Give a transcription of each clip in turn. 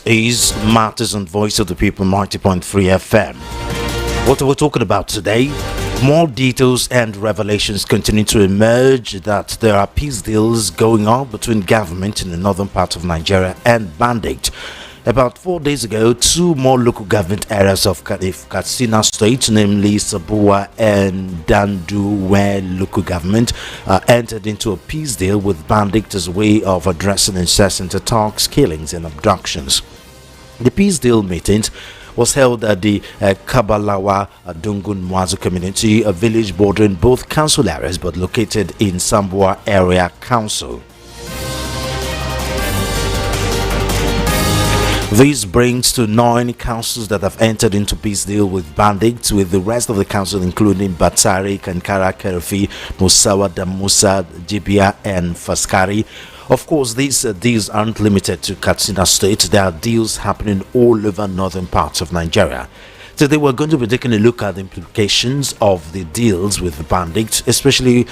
This is Matters and Voice of the People 90.3 FM. What are we talking about today? More details and revelations continue to emerge that there are peace deals going on between government in the northern part of Nigeria and Bandits. About 4 days ago, two more local government areas of Katsina State, namely Sabua and Dandu, where local government entered into a peace deal with bandits as a way of addressing incessant attacks, killings, and abductions. The peace deal meetings was held at the Kabalawa Dungun Mwazu community, a village bordering both council areas but located in Sambua Area Council. This brings to 9 councils that have entered into peace deal with bandits, with the rest of the council including Batari, Kankara, Kerfi, Musawa, Damusa, Jibia and Faskari. Of course, these deals aren't limited to Katsina State. There are deals happening all over northern parts of Nigeria. Today we're going to be taking a look at the implications of the deals with the bandits, especially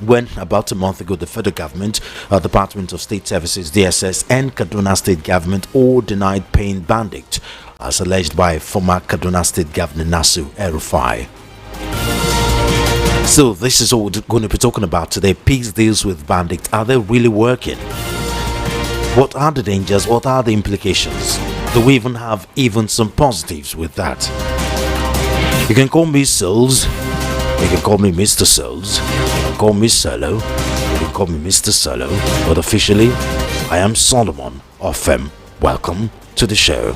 when about a month ago the federal government, Department of State Services, DSS, and Kaduna State government all denied paying bandits, as alleged by former Kaduna State Governor Nasu El-Rufai. So this is what we're going to be talking about today. Peace deals with bandits, are they really working? What are the dangers? What are the implications? Do we even have some positives with that? You can call me Souls, you can call me Mr. Souls, you can call me Solo, you can call me Mr. Solo, but officially I am Solomon of Fem. Welcome to the show.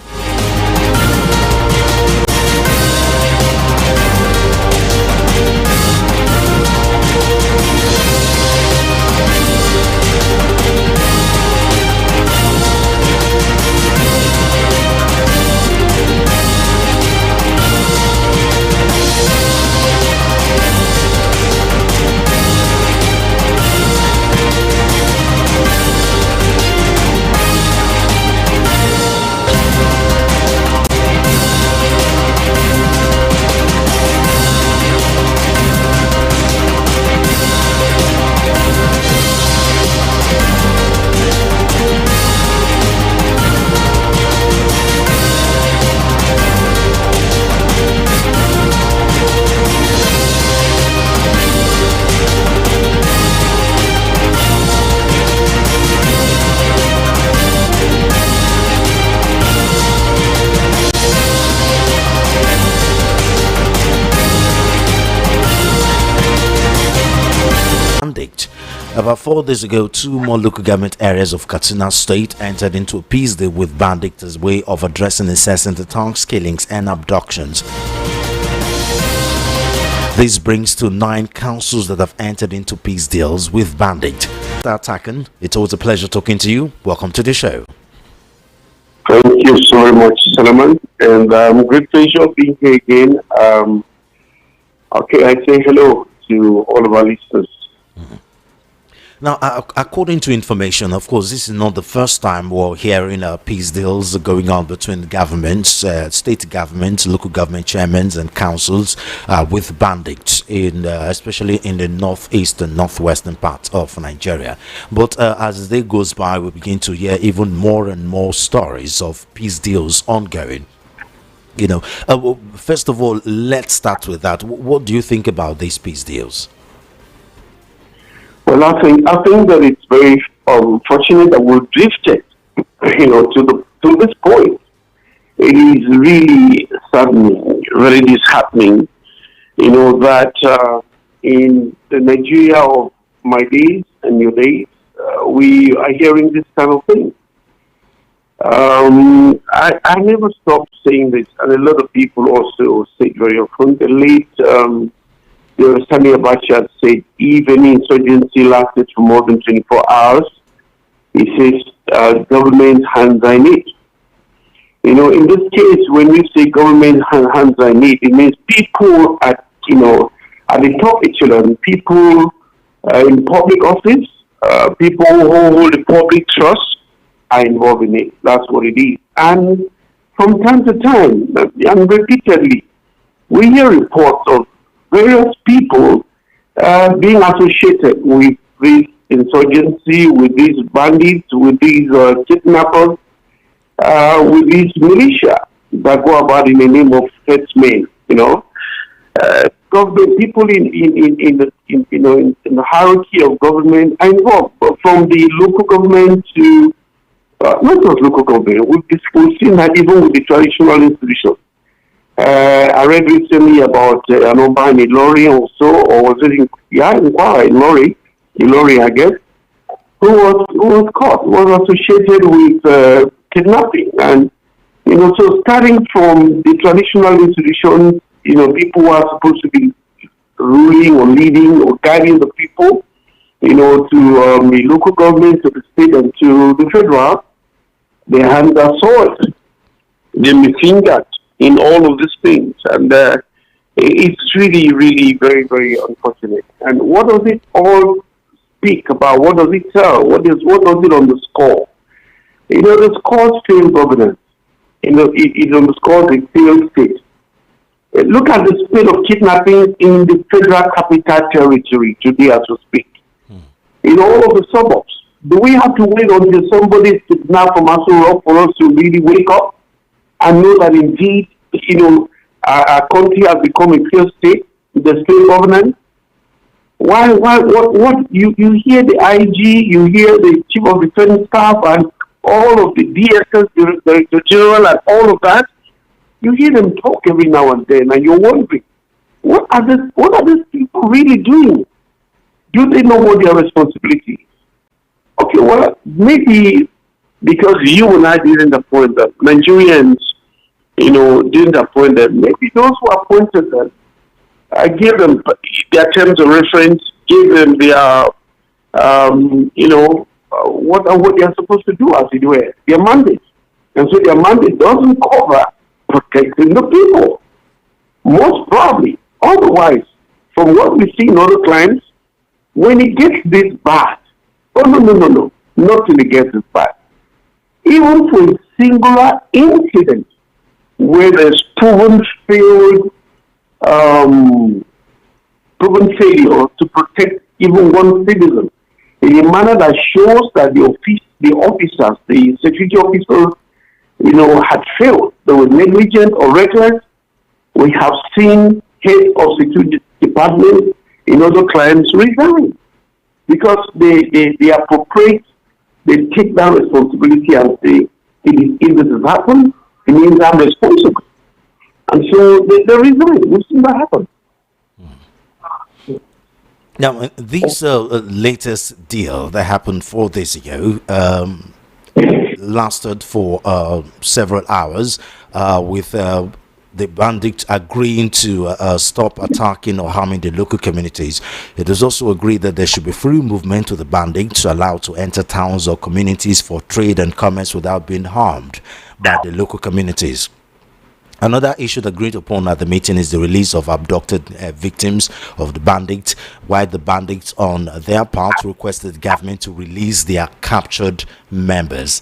About 4 days ago, two more local government areas of Katsina State entered into a peace deal with bandits as a way of addressing incessant attacks, killings, and abductions. This brings to 9 councils that have entered into peace deals with bandits. Atakan, it's always a pleasure talking to you. Welcome to the show. Thank you so very much, Solomon, and great pleasure being here again. I say hello to all of our listeners. Now, according to information, of course, this is not the first time we're hearing peace deals going on between governments, state governments, local government chairmen and councils with bandits, especially in the northeast and northwestern part of Nigeria. But as the day goes by, we begin to hear even more and more stories of peace deals ongoing. First of all, let's start with that. What do you think about these peace deals? Well, I think that it's very fortunate that we've drifted, to this point. It is really saddening, really disheartening, that in the Nigeria of my days and your days, we are hearing this kind of thing. I never stop saying this, and a lot of people also say it very often. The late Sani Abacha said, if any insurgency lasted for more than 24 hours, he says, government hands are in it. In this case, when we say government hands are in it, it means people at the top echelon, people in public office, people who hold the public trust are involved in it. That's what it is. And from time to time, and repeatedly, we hear reports of various people being associated with this insurgency, with these bandits, with these kidnappers, with this militia that go about in the name of herdsmen, government people in the hierarchy of government are involved, but from the local government to not just local government. We've seen that even with the traditional institutions. I read recently about an Oba in Ilori also, or was it in Ilori, I guess, who was caught, was associated with kidnapping, and so starting from the traditional institutions, people who are supposed to be ruling or leading or guiding the people, to the local government, to the state, and to the federal, their hands are soiled. They're missing that in all of these things, and it's really, really very, very unfortunate. And what does it all speak about? What does it tell? What does it underscore? The scores failed governance. It underscores a failed state. Look at the state of kidnapping in the federal capital territory today as we speak. In all of the suburbs. Do we have to wait until somebody is kidnapped from Aso Rock for us to really wake up and know that indeed, our country has become a failed state, the state governance? What you hear the IG, you hear the chief of defense staff and all of the DSS, the general and all of that, you hear them talk every now and then, and you're wondering, what are these people really doing? Do they know what their responsibility is? Okay, well, maybe because you and I didn't appoint them, Nigerians, didn't appoint them, maybe those who appointed them, give them their terms of reference, give them their, what they are supposed to do, as it were, their mandate. And so their mandate doesn't cover protecting the people. Most probably. Otherwise, from what we see in other climes, when it gets this bad, no, not till it gets this bad. Even for a singular incident where there's proven failure to protect even one citizen in a manner that shows that the officers, the security officers, had failed. They were negligent or reckless. We have seen heads of security departments in other clients resign because they appropriate, they take that responsibility and say, if this has happened, it means I'm responsible. And so they resign. We've seen that happen. Now, this latest deal that happened 4 days ago lasted for several hours with the bandits agreeing to stop attacking or harming the local communities. It is also agreed that there should be free movement to the bandits allowed to enter towns or communities for trade and commerce without being harmed by the local communities. Another issue agreed upon at the meeting is the release of abducted victims of the bandits, while the bandits on their part requested the government to release their captured members.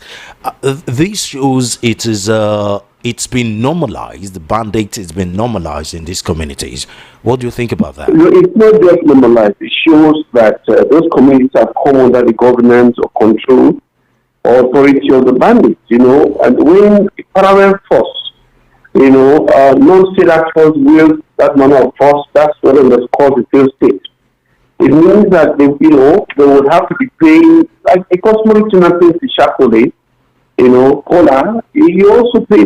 This shows it's been normalized. The bandit has been normalized in these communities. What do you think about that? It's not just normalized. It shows that those communities have come under the governance or control or authority of the bandits, and when parallel force, non-state actors wield that manner of force, that's what underscores the failed state. It means that they would have to be paying, like a customary tenant pays the Cola, you also pay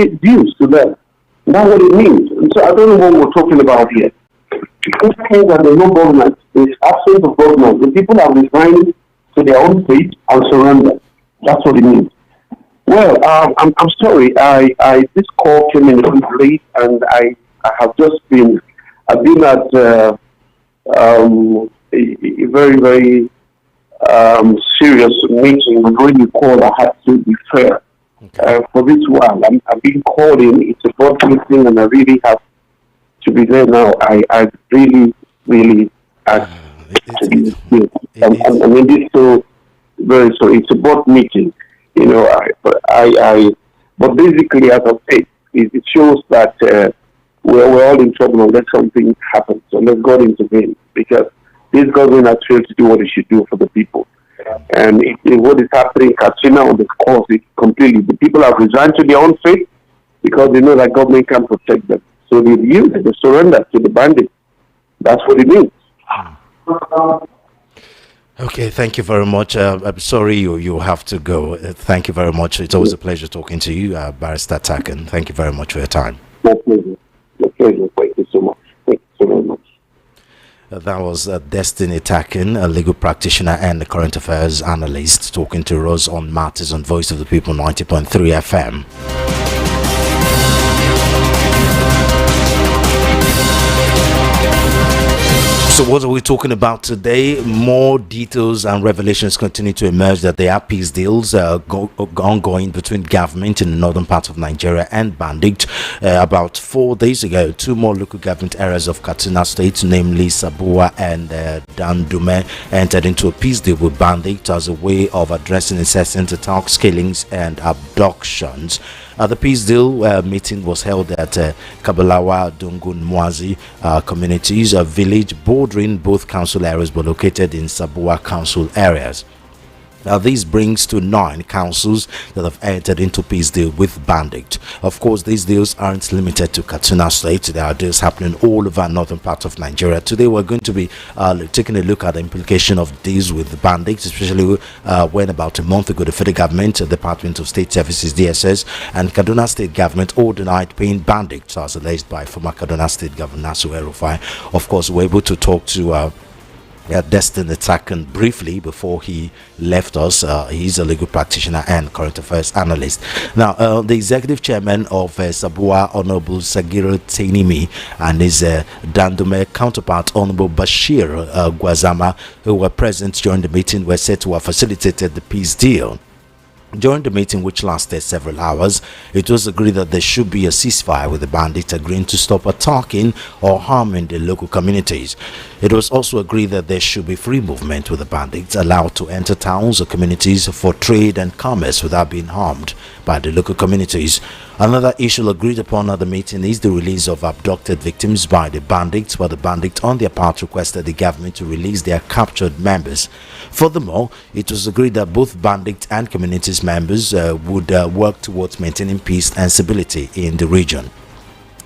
dues to them. That's what it means. And so I don't know what we're talking about here. Because that there's no government, there's absence of government. The people are resigned to their own fate and surrender. That's what it means. Well, I'm sorry. This call came in a bit late, and I have just been. I've been at a very, very serious meeting. When you call, I had to be fair. For this one, I'm being called in. It's a board meeting, and I really have to be there now. I really, really have to be here. I mean, this so very sorry. It's a board meeting. But basically, as I said, it shows that we're all in trouble unless something happens, unless God intervenes, because this government has failed to do what it should do for the people. And what is happening in Katrina underscores it completely. The people have resigned to their own fate because they know that government can protect them. So they yield, they surrender to the bandits. That's what it means. Okay, thank you very much. I'm sorry you have to go. Thank you very much. It's always a pleasure talking to you, Barrister Taken. Thank you very much for your time. My pleasure. My pleasure. Thank you so much. Thank you so very much. That was Destiny Taken, a legal practitioner and a current affairs analyst, talking to us on matters on Voice of the People 90.3 FM. So what are we talking about today? More details and revelations continue to emerge that there are peace deals ongoing between government in the northern part of Nigeria and Bandits. About 4 days ago, 2 more local government areas of Katsina State, namely Sabua and Dandume, entered into a peace deal with Bandits as a way of addressing incessant attacks, killings and abductions. The peace deal meeting was held at Kabalawa, Dungun, Mwazi communities, a village bordering both council areas but located in Sabua council areas. Now, this brings to 9 councils that have entered into peace deal with Bandits. Of course, these deals aren't limited to Katsina State. There are deals happening all over northern part of Nigeria. Today, we're going to be taking a look at the implication of deals with the Bandits, especially when about a month ago, the federal government, Department of State Services, DSS, and Kaduna State government all denied paying Bandits, as alleged by former Kaduna State Governor Nasu El-Rufai. Of course, we're able to talk to Destiny Taken briefly before he left us. He's a legal practitioner and current affairs analyst. Now, the executive chairman of Sabua, Honorable Sagiro Tainimi, and his Dandume counterpart, Honorable Bashir Gwazama, who were present during the meeting, were said to have facilitated the peace deal. During the meeting, which lasted several hours, it was agreed that there should be a ceasefire, with the bandits agreeing to stop attacking or harming the local communities. It was also agreed that there should be free movement, with the bandits allowed to enter towns or communities for trade and commerce without being harmed by the local communities. Another issue agreed upon at the meeting is the release of abducted victims by the bandits, while the bandits on their part requested the government to release their captured members. Furthermore, it was agreed that both bandits and communities members would work towards maintaining peace and stability in the region.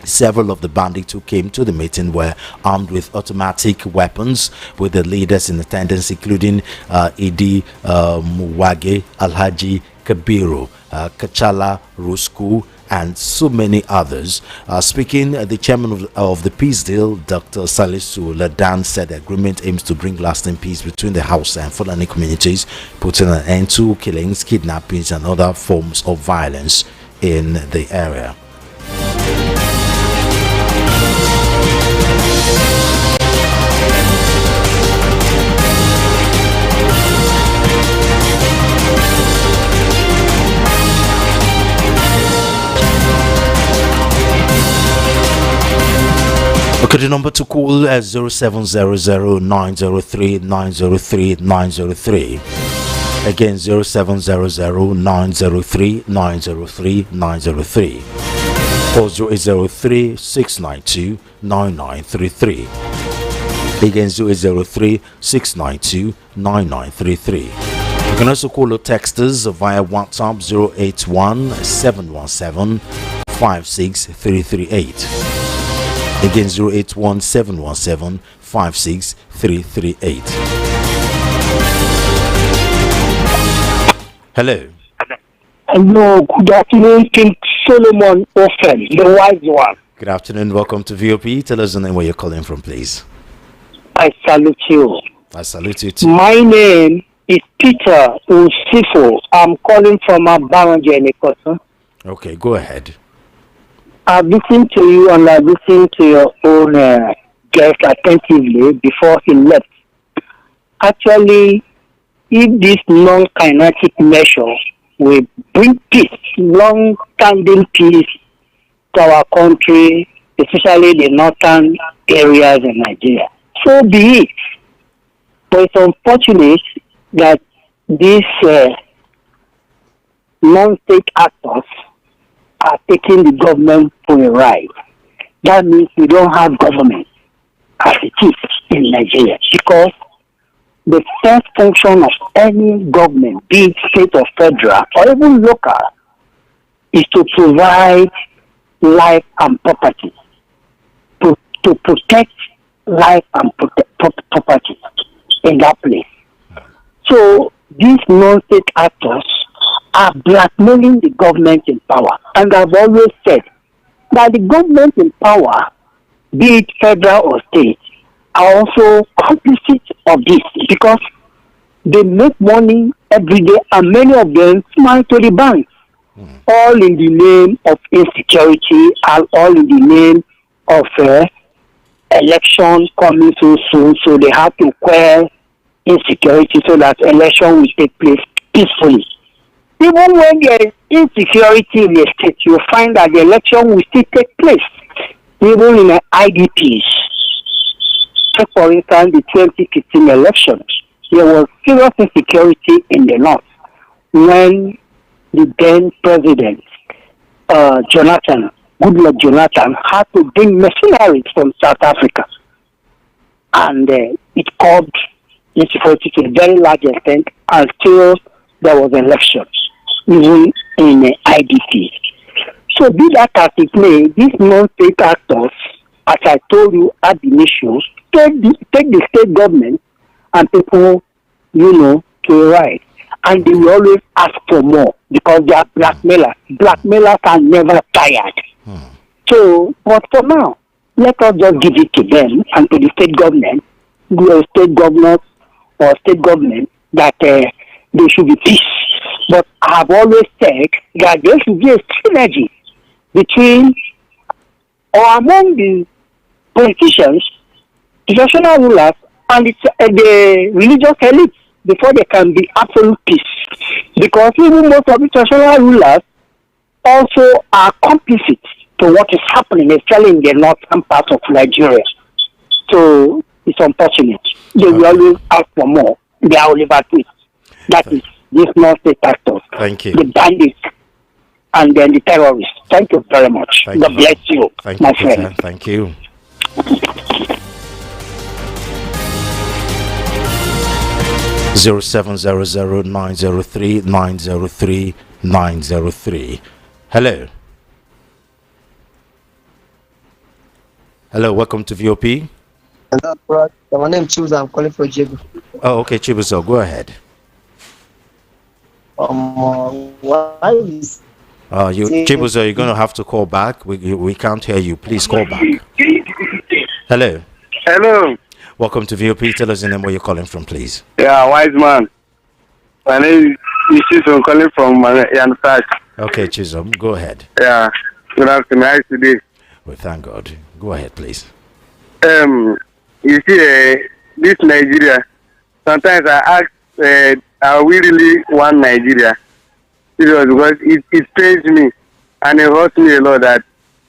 Several of the bandits who came to the meeting were armed with automatic weapons, with the leaders in attendance including Idi Muwage, Alhaji Kabiru, Kachala Rusku, and so many others. Speaking, the chairman of the peace deal, Dr. Salisu Ladan, said the agreement aims to bring lasting peace between the Hausa and Fulani communities, putting an end to killings, kidnappings, and other forms of violence in the area. Okay, the number to call is 0700-903-903-903. Again, 0700-903-903-903. Or 0803-692-9933. Again, 0803-692-9933. You can also call or text us via WhatsApp 081-717-56338. Again, 081-717-56338. Hello. Hello, good afternoon, King Solomon Ofen, the wise one. Good afternoon, welcome to VOP. Tell us the name where you're calling from, please. I salute you. I salute you too. My name is Peter Usifo. I'm calling from Abaranje in Ikoto. Okay, go ahead. I've listened to you and I've listened to your own guest attentively before he left. Actually, if this non-kinetic measure will bring peace, long-standing peace to our country, especially the northern areas in Nigeria, so be it. But it's unfortunate that these non-state actors are taking the government for a ride. That means we don't have government as it is in Nigeria, because the first function of any government, be it state or federal or even local, is to provide life and property, to protect life and property in that place. So these non-state actors are blackmailing the government in power. And I've always said that the government in power, be it federal or state, are also complicit of this because they make money every day and many of them smile to the banks, all in the name of insecurity and all in the name of election coming so soon. So they have to quell insecurity so that election will take place peacefully. Even when there is insecurity in the state, you find that the election will still take place, even in the IDPs. Take for instance, the 2015 elections, there was serious insecurity in the north when the then president, Goodluck Jonathan, had to bring mercenaries from South Africa. And it caused insecurity to a very large extent, and still there was elections, even in the IDP. So be that as it may, these non-state actors, as I told you at the issues, take the state government and people, to a right. And they will always ask for more because they are blackmailers. Blackmailers are never tired. So, but for now, let us just give it to them and to the state government, the state governors or state government, that there should be peace. But I have always said that there should be a synergy between or among the politicians, traditional rulers, and the religious elites before there can be absolute peace. Because even most of the traditional rulers also are complicit to what is happening, especially in the northern part of Nigeria. So it's unfortunate. They will always ask for more. They are Oliver Twist. That is these non-state actors. Thank you. The bandits and then the terrorists. Thank you very much. God bless you, my friend. Thank you. Zero 903 Hello. Hello, welcome to VOP. Hello, bro. My name is Chibuzo. I'm calling for Jibu. Oh, okay, Chibuzo, go ahead. Why is Chibuzo, you're going to have to call back. We can't hear you. Please call back. Hello. Hello. Welcome to VOP. Tell us the name where you're calling from, please. Yeah, wise man. My name is Chisom, calling from Yanfast. Okay, Chisom, go ahead. Yeah, good afternoon. How is today? Well, thank God. Go ahead, please. You see, this Nigeria, sometimes I ask, are we really one Nigeria? Because it pains me and it hurts me a lot that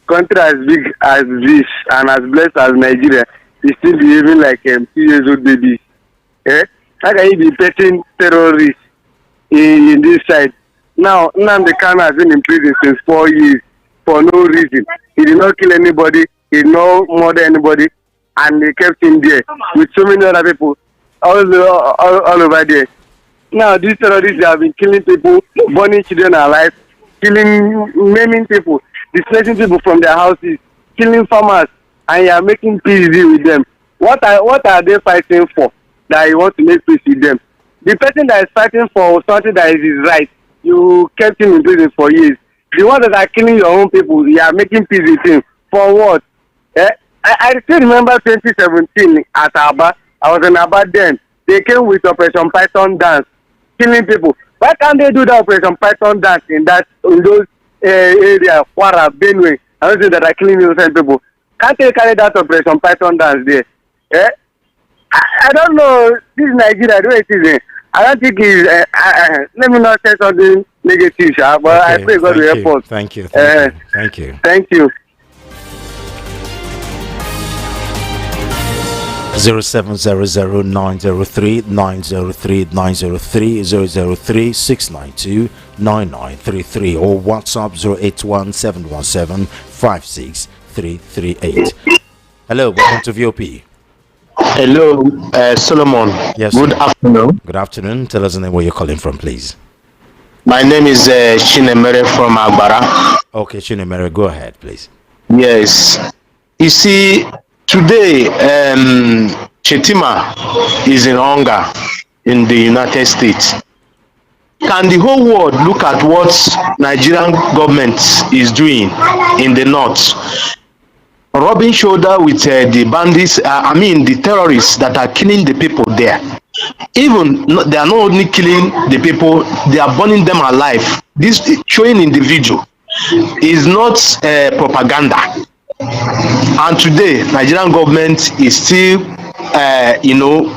country as big as this and as blessed as Nigeria is still behaving like 2 years old baby. How can you be petting terrorists in this side? Now, Nnamdi Kanu has been in prison since 4 years for no reason. He did not kill anybody, he did not murder anybody, and they kept him there with so many other people all over there. Now, these terrorists have been killing people, burning children alive, maiming people, displacing people from their houses, killing farmers, and you are making peace deal with them. What are they fighting for that you want to make peace with them? The person that is fighting for something that is his right, you kept him in prison for years. The ones that are killing your own people, you are making peace with him. For what? I still remember 2017 at Aba. I was in Aba then. They came with Operation Python dance, killing people. Why can't they do that Operation Python dance in those areas, Kwara, Benue, and those that are killing innocent people? Can't they carry that Operation Python dance there? I don't know. This is Nigeria, the way it is. I don't think it's. Let me not say something negative, but okay, I pray God will help us. Thank you. Thank you. Thank you. 0700903 or WhatsApp 08171756338. Hello, welcome to VOP. Hello, Solomon. Yes, Good sir. afternoon. Good afternoon. Tell us the name where you're calling from, please. My name is Chinemere from Agbara. Okay, Chinemere, go ahead, please. Yes. You see, today, Chetima is in hunger in the United States. Can the whole world look at what Nigerian government is doing in the north? Rubbing shoulder with the bandits, the terrorists that are killing the people there. They are not only killing the people, they are burning them alive. This showing in the video is not propaganda. And today, Nigerian government is still,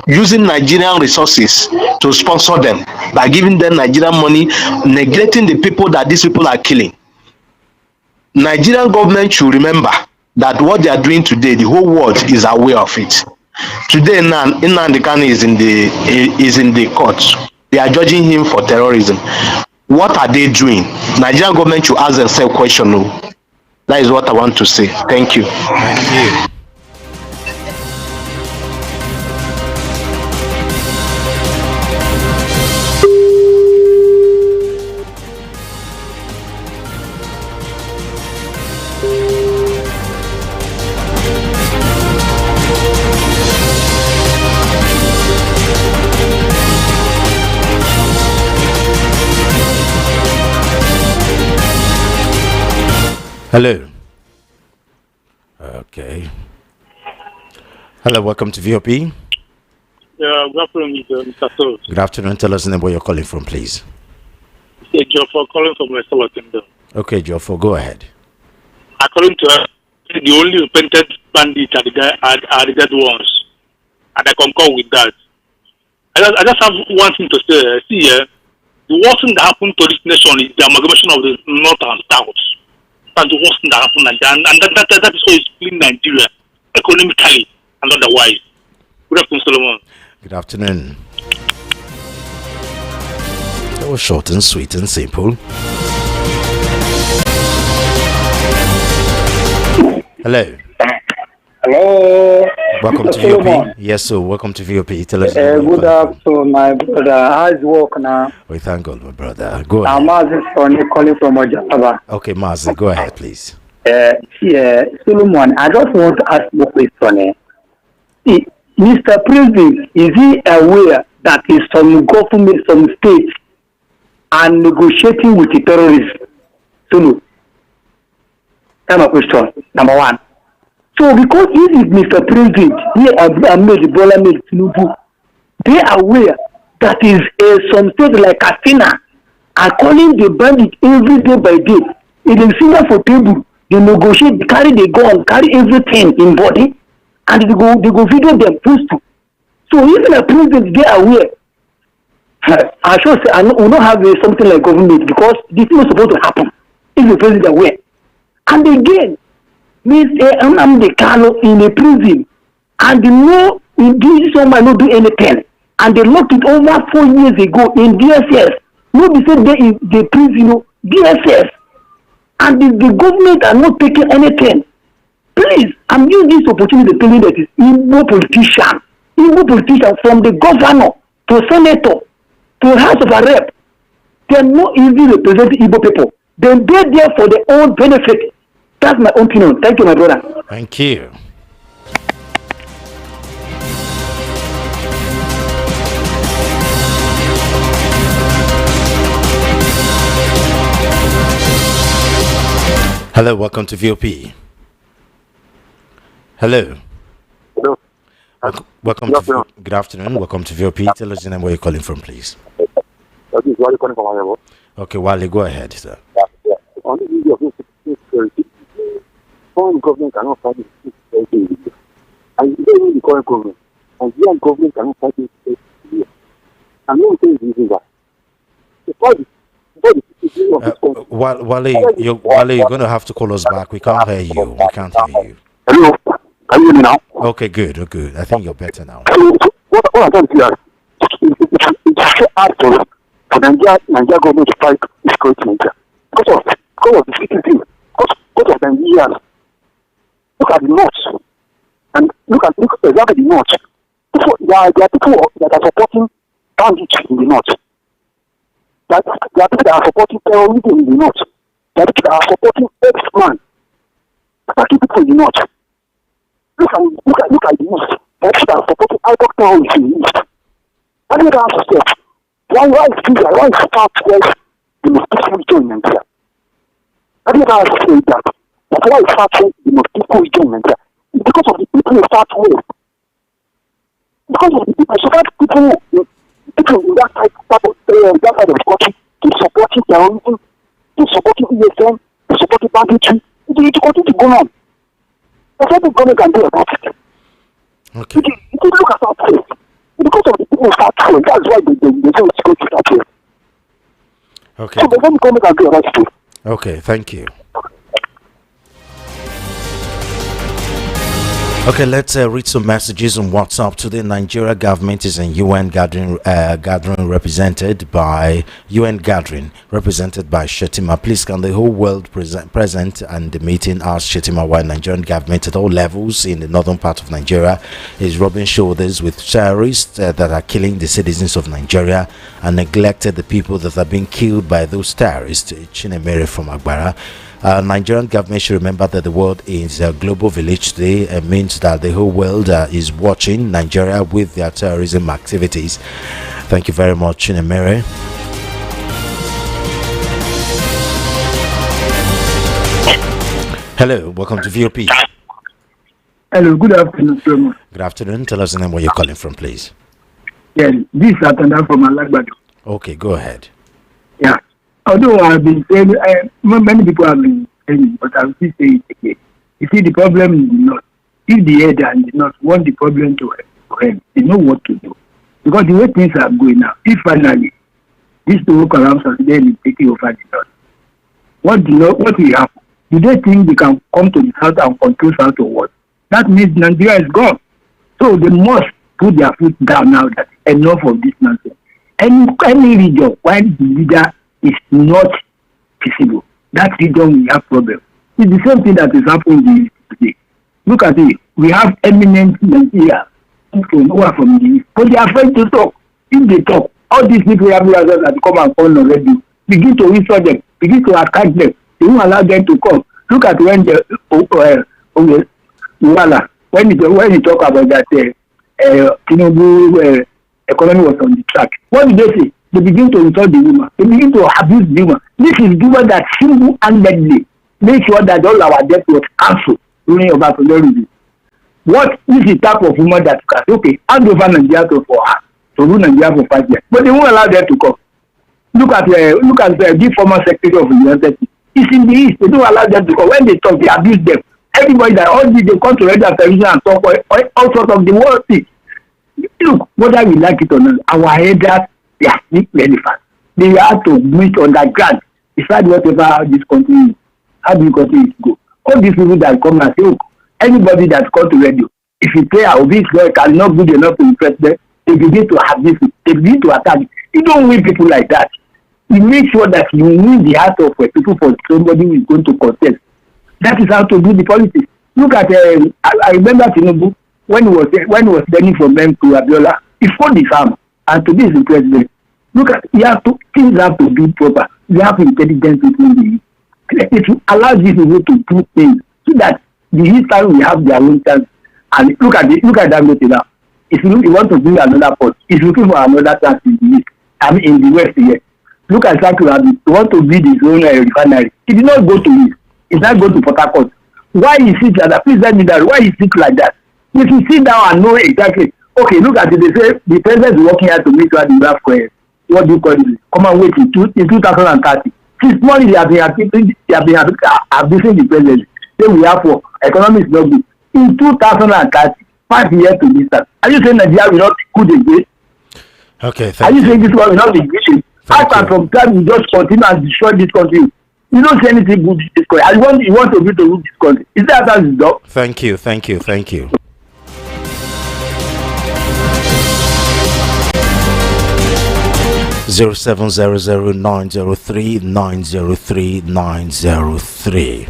using Nigerian resources to sponsor them by giving them Nigerian money, neglecting the people that these people are killing. Nigerian government should remember that what they are doing today, the whole world is aware of it. Today, Nnamdi Kanu is in the court. They are judging him for terrorism. What are they doing? Nigerian government should ask themselves question. No. That is what I want to say. Thank you. Thank you. Hello. Okay. Hello, welcome to VOP. Yeah, good afternoon, Mr. Sos. Good afternoon. Tell us the name where you're calling from, please. It's Joe for calling from Western Kingdom. Okay, Joffo, go ahead. According to her, the only repented bandits are the dead ones. And I concur with that. I just have one thing to say. See, the worst thing that happened to this nation is the amalgamation of the North and South. That's the worst thing that happened in Nigeria. And that is why it's killing Nigeria, economically and otherwise. Good afternoon, Solomon. Good afternoon. That was short and sweet and simple. Hello. Hello. Welcome to VOP. Yes, sir. Welcome to VOP. Tell us. Good afternoon, my brother. How's work now? We thank God, my brother. Go ahead. I'm Mazin calling from Ojaba. Okay, Mazi, go ahead, please. Solomon, I just want to ask you a question. See, Mr. President, is he aware that is some government, some states are negotiating with the terrorists? Sulu. That's my question. Number one. So because this is Mr. President, here Ahmed Bola Tinubu, they are aware that is some states like Katsina are calling the bandit every day by day. It is similar for table. They negotiate, they carry the gun, carry everything in body, and they go video them post to. So even a president, they are aware. I should say, we don't have something like government because this is not supposed to happen. If the president aware. And again, Mr. Nnamdi Kanu in a prison, and they know this one might not do anything, and they locked it over 4 years ago in DSS. Nobody said they in the prison, DSS, and the government are not taking anything. Please, I'm using this opportunity to tell you that it's Igbo politician from the governor to senator to House of a Rep. They are not even representing Igbo people. They're there for their own benefit. That's my own opinion. Thank you, my brother. Thank you. Hello, welcome to VOP. Hello. Hello. Welcome to good afternoon. Welcome to VOP. Tell us the name where you're calling from, please. That is Wale calling from Ayabo. Okay, Wale, go ahead, sir. Yeah. On the issue of security, foreign government cannot fight the security. And even the current government, Nigerian government cannot fight the security. I'm not saying this is that. Wale, you're going to have to call us back. We can't hear you. We can't hear you. Hello. Can you hear me now? Okay, good. I think you're better now. So, what I'm trying to say is, it's hard for Nigeria government to fight security in Nigeria. Because of the security, because of the years. Look at the north. And look exactly the north. are people that are supporting bandits in the north. There are people that are supporting terrorism in the north. There are people that are supporting X-Man, attacking people in the north. Look at the east. There are people that are supporting idol terrorists in the east. How do you ask yourself, why is Southwest the most peaceful region in Nigeria? How do you ask yourself that? That's why is Southwest the most peaceful region in Nigeria? It's because of the people in Southwest. Because of the people, so that people in that side of the country keep supporting terrorism, keep supporting ESM, keep supporting banditry. It will continue to go on. That's what the government can do about it. Okay. If you look at Southwest, because of the people in Southwest, that's why they say it's going to Southwest. Okay. So the government can do about it. Okay, thank you. Okay, let's read some messages on WhatsApp. Today, Nigeria government is in UN gathering, represented by Shetima. Please, can the whole world present and the meeting ask Shetima why Nigerian government at all levels in the northern part of Nigeria is rubbing shoulders with terrorists that are killing the citizens of Nigeria and neglected the people that are being killed by those terrorists. Chinemere from Agbara. Nigerian government should remember that the world is a global village today. It means that the whole world is watching Nigeria with their terrorism activities. Thank you very much, Chinemere. Hello, welcome to VOP. Hello, good afternoon, sir. Good afternoon. Tell us the name where you're calling from, please. Yeah, this is Atanda from Alagbado. Okay, go ahead. Yeah. Although I've been saying, many people have been saying, but I'll still say it again. You see, the problem is not. If the head and the not want the problem to end, they know what to do. Because the way things are going now, if finally these two around Sudan is taking over the north, what will happen? Do they think they can come to the south and control south or what? That means Nigeria is gone. So they must put their foot down now that enough of this nonsense. Any region, where the leader is not feasible, that region will have problem. It's the same thing that is happening today. Look at it. We have eminent Nigeria people who are from the east, but they are afraid to talk. If they talk, all these people have that come and call on radio, begin to insult them, begin to attack them. They won't allow them to come. Look at when the when he talk about that Tinubu economy was on the track. What did they say? They begin to insult the woman. They begin to abuse the woman. This is the woman that single-handedly make sure that all our debt was cancelled during Obasanjo. What is the type of woman that can say, okay, hand over Nigeria for her to rule Nigeria for 5 years? But they won't allow them to come. Look at the former secretary of the United States. It's in the east. They don't allow them to come. When they talk, they abuse them. Everybody that all these they come to radio and television and talk all sorts of the world things. Look, whether we like it or not, our elders, they are still relevant. They have to meet underground, decide whatever this country is. How do you continue to go? All these people that come and say, oh, anybody that comes to radio, if you say Obi's work are not good enough to impress them, they begin to have this, they begin to attack. You don't win people like that. You make sure that you win the heart of people for somebody who is going to contest. That is how to do the politics. Look at, I remember Tinubu, when he was learning from them to Abiola, he fought the farm, and to be the president. Look at, things have to be proper. You have intelligence between it will allow these people to do things so that the East side will have their own chance. And look at that now. If you want to build another port, he's looking for another chance in the East. I mean in the West here. Look at Saku Abi. He want to build his own refinery. He did not go to East. He did not go to Port Harcourt. Why is it like that? Please let me know. Why is it like that? If you sit down and know exactly, okay, look at it. They say the president is working hard to make sure the graph what do you call it? Come and wait in 2030. Since morning they have been abusing the president. Then we have for economy is not good. In 2030, 5 years to this time. Are you saying Nigeria will not be good again? Okay, thank Are you saying this one will not be good? After from time we just continue and destroy this country. You don't say anything good to this country. You want to be to rule this country. Is that how it's done? Thank you. 0700903903.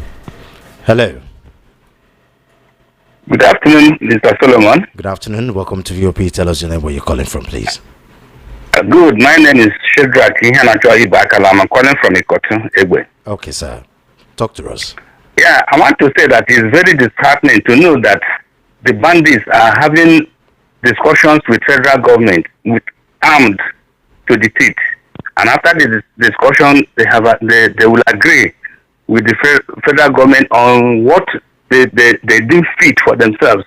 Hello. Good afternoon, Mr. Solomon. Good afternoon. Welcome to VOP. Tell us your name, where you're calling from, please. Good. My name is Shedrack Iheanacho Ibakalam. I'm calling from Ikotu, Egwe. Okay, sir. Talk to us. Yeah, I want to say that it's very disheartening to know that the bandits are having discussions with federal government with armed to the teeth. And after the discussion, they will agree with the federal government on what they deem fit for themselves.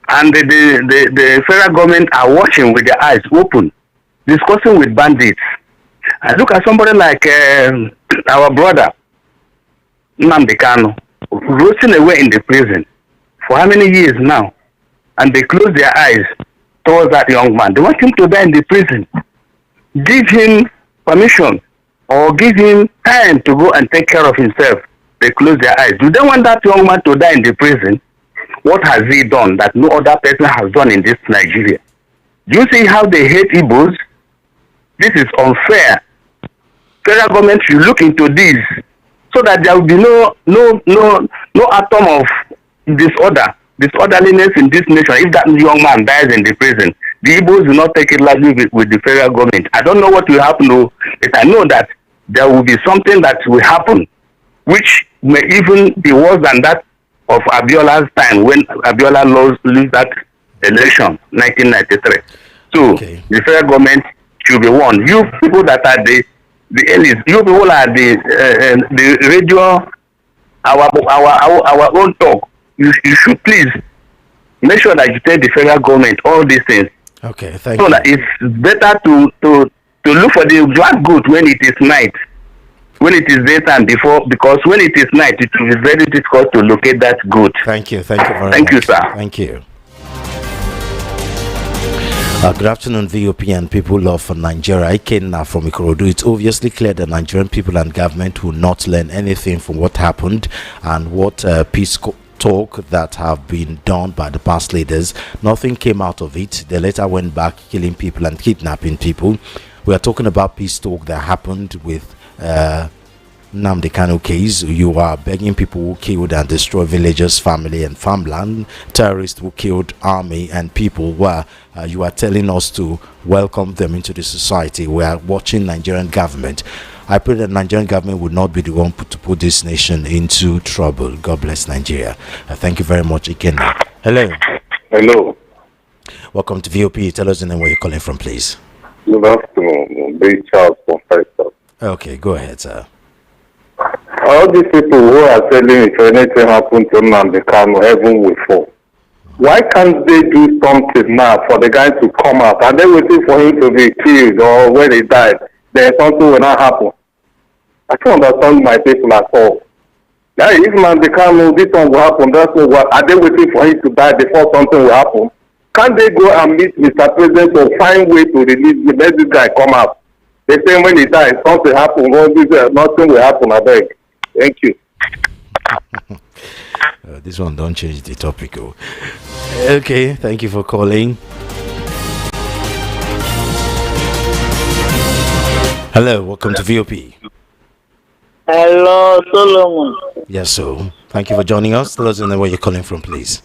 And the federal government are watching with their eyes open, discussing with bandits. I look at somebody like our brother, Nnamdi Kanu, rotting away in the prison for how many years now? And they close their eyes towards that young man. They want him to die in the prison. Give him permission or give him time to go and take care of himself. They close their eyes. Do they want that young man to die in the prison? What has he done that no other person has done in this Nigeria? Do you see how they hate Igbos? This is unfair. Federal government should look into this so that there will be no atom of disorderliness in this nation. If that young man dies in the prison, the Igbos will not take it lightly with the federal government. I don't know what will happen, but I know that there will be something that will happen, which may even be worse than that of Abiola's time when Abiola lost that election, 1993. So the federal government should be warned. You people that are the elites, you people are the radio, our own talk. You should please make sure that you tell the federal government all these things. Okay, thank you. So that it's better to look for the black goat when it is night, when it is daytime before, because when it is night, it will be very difficult to locate that goat. Thank you. Thank you very much. Thank you, sir. Thank you. Good afternoon, VOP and people of Nigeria. I came now from Ikorodu. It's obviously clear that Nigerian people and government will not learn anything from what happened and what peace talk that have been done by the past leaders. Nothing came out of it. They later went back killing people and kidnapping people. We are talking about peace talk that happened with Nnamdi Kanu case. You are begging people who killed and destroyed villagers, family and farmland, terrorists who killed army and people, where you are telling us to welcome them into the society. We are watching Nigerian government. I pray that Nigerian government would not be the one to put this nation into trouble. God bless Nigeria. Thank you very much, Ikenna. Hello. Hello. Welcome to VOP. Tell us the name where you're calling from, please. Good afternoon. Big Charles from Faisal. Okay, go ahead, sir. All these people who are telling if anything happened to Nnamdi Kanu, heaven will fall. Why can't they do something now for the guy to come out? Are they waiting for him to be killed or when he died? Then something will not happen. I don't understand my people at all. Now, if Nnamdi Kanu, this one will happen, that's what. Are they waiting for him to die before something will happen? Can't they go and meet Mr. President or find way to release the let this guy come out? They say when he dies, something happen. Nothing will happen. I beg. Thank you. This one don't change the topic. Okay, thank you for calling. Hello, welcome to VOP. Hello, Solomon. Yes, so thank you for joining us. Tell us where you're calling from, please.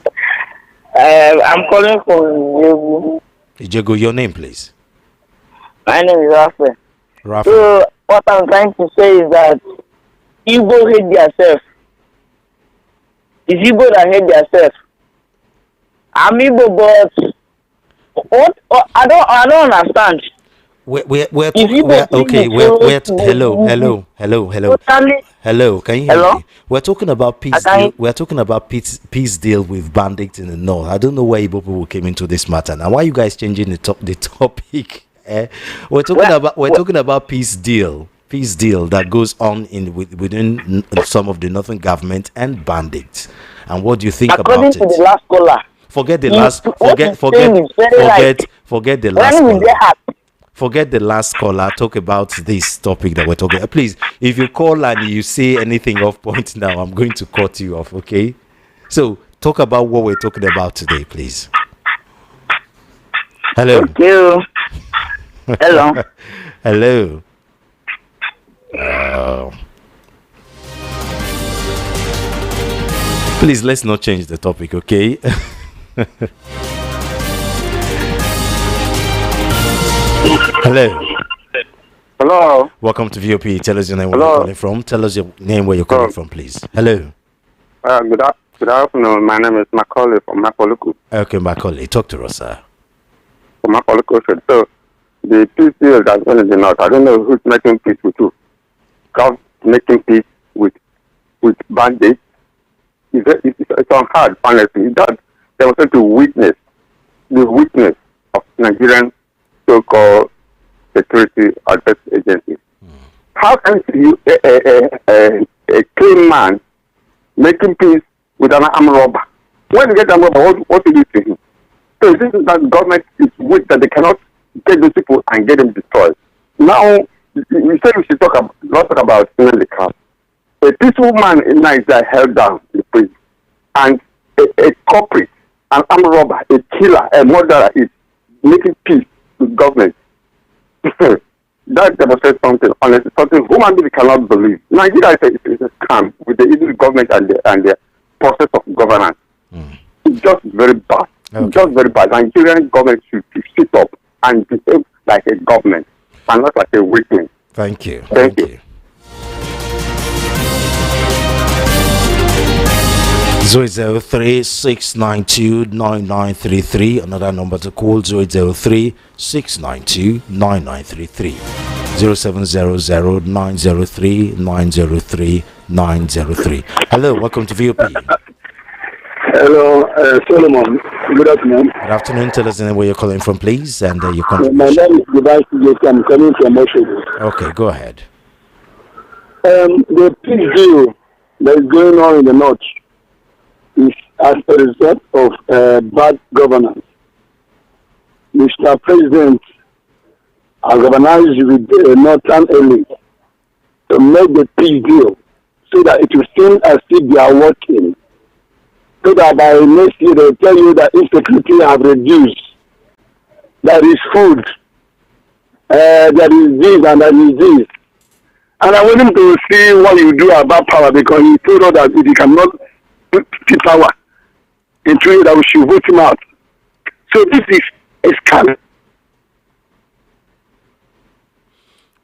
I'm calling from Ijegu. Ijegu, your name, please. My name is Rafa. Rafa. So, what I'm trying to say is that Igbo hate themselves. It's Igbo that hate themselves. I'm Igbo, but what? I don't understand. Hello. Can you hear me? We're talking about peace. We're talking about peace deal with bandits in the north. I don't know why Igbo people came into this matter. Now, why are you guys changing the topic? We're talking about peace deal that goes on within some of the northern government and bandits. And what do you think about it? According to the last caller. Forget the last caller. Talk about this topic that we're talking about. Please, if you call and you say anything off point now, I'm going to cut you off, okay? So talk about what we're talking about today, please. Hello. Thank you. Hello. Hello. Please, let's not change the topic, okay? Hello. Hello. Welcome to VOP. Tell us your name, where you're calling from. Tell us your name, where you're calling from, please. Hello. Good afternoon. My name is Macaulay from Makoluku. Okay, Macaulay. Talk to us, sir. From Makoluku. So, the peace deal that's going in the north, I don't know who's making peace with who. God making peace with bandits. It's on hard, honestly. That demonstrates the weakness of Nigerian so-called security advanced agencies. How can you, a clean man, making peace with an armed robber? When you get an armed robber, what do you do to him? So this is that government is weak that they cannot get those people and get them destroyed. Now, we said we should not talk about the car. A peaceful man in Nigeria held down in prison, and a culprit, an armed robber, a killer, a murderer is making peace with government. That demonstrates something, honestly, something human beings cannot believe. Nigeria is a scam with the Israeli government and the process of governance. It's just very bad. Okay. It's just very bad. Nigerian government should sit up and behave like a government and not like a weakling. Thank you. Thank you. 003-692-9933. Another number to call 003-692-9933. 0700-903-903-903. Hello, welcome to VOP. Hello, Solomon. Good afternoon. Good afternoon. Tell us where you're calling from, please, and your contribution. My name is Goodbye. I'm coming from Oshogo. Okay, go ahead. The peace deal that is going on in the north is as a result of bad governance. Mr. President has organized with the northern elite to make the peace deal so that it will seem as if they are working. So that by next year they tell you that insecurity have reduced. There is food, there is this and there is this. And I want him to see what you do about power, because he told us that if he cannot put power into it, that we should vote him out. So this is a scam.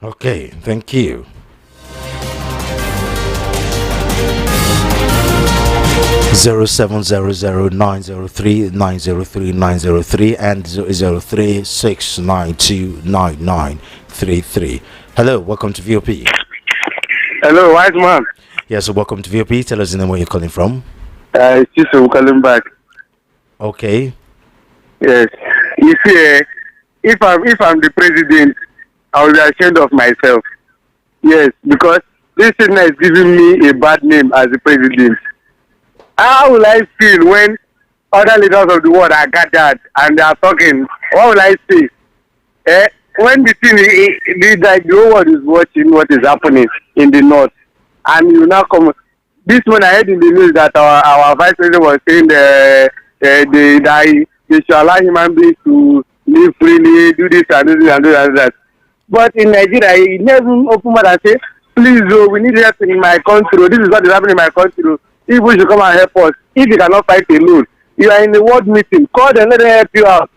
Okay, thank you. Zero 903-903-903 and 003-692-9933. Hello, welcome to VOP. Hello, wise man. Yes, welcome to VOP. Tell us the name where you're calling from. It's just calling back. Okay. Yes. You see, if I'm the president, I will be ashamed of myself. Yes, because this thing is giving me a bad name as the president. How will I feel when other leaders of the world are gathered and they are talking? What will I say? When the thing is like the whole world is watching what is happening in the north, and you now come. This one I heard in the news that our vice president was saying they should allow human beings to live freely, do this and do this and do that. But in Nigeria, he never open mouth and say, please, we need help in my country. This is what is happening in my country. People should come and help us. If you cannot fight alone, you are in a world meeting. Call them, let them help you out.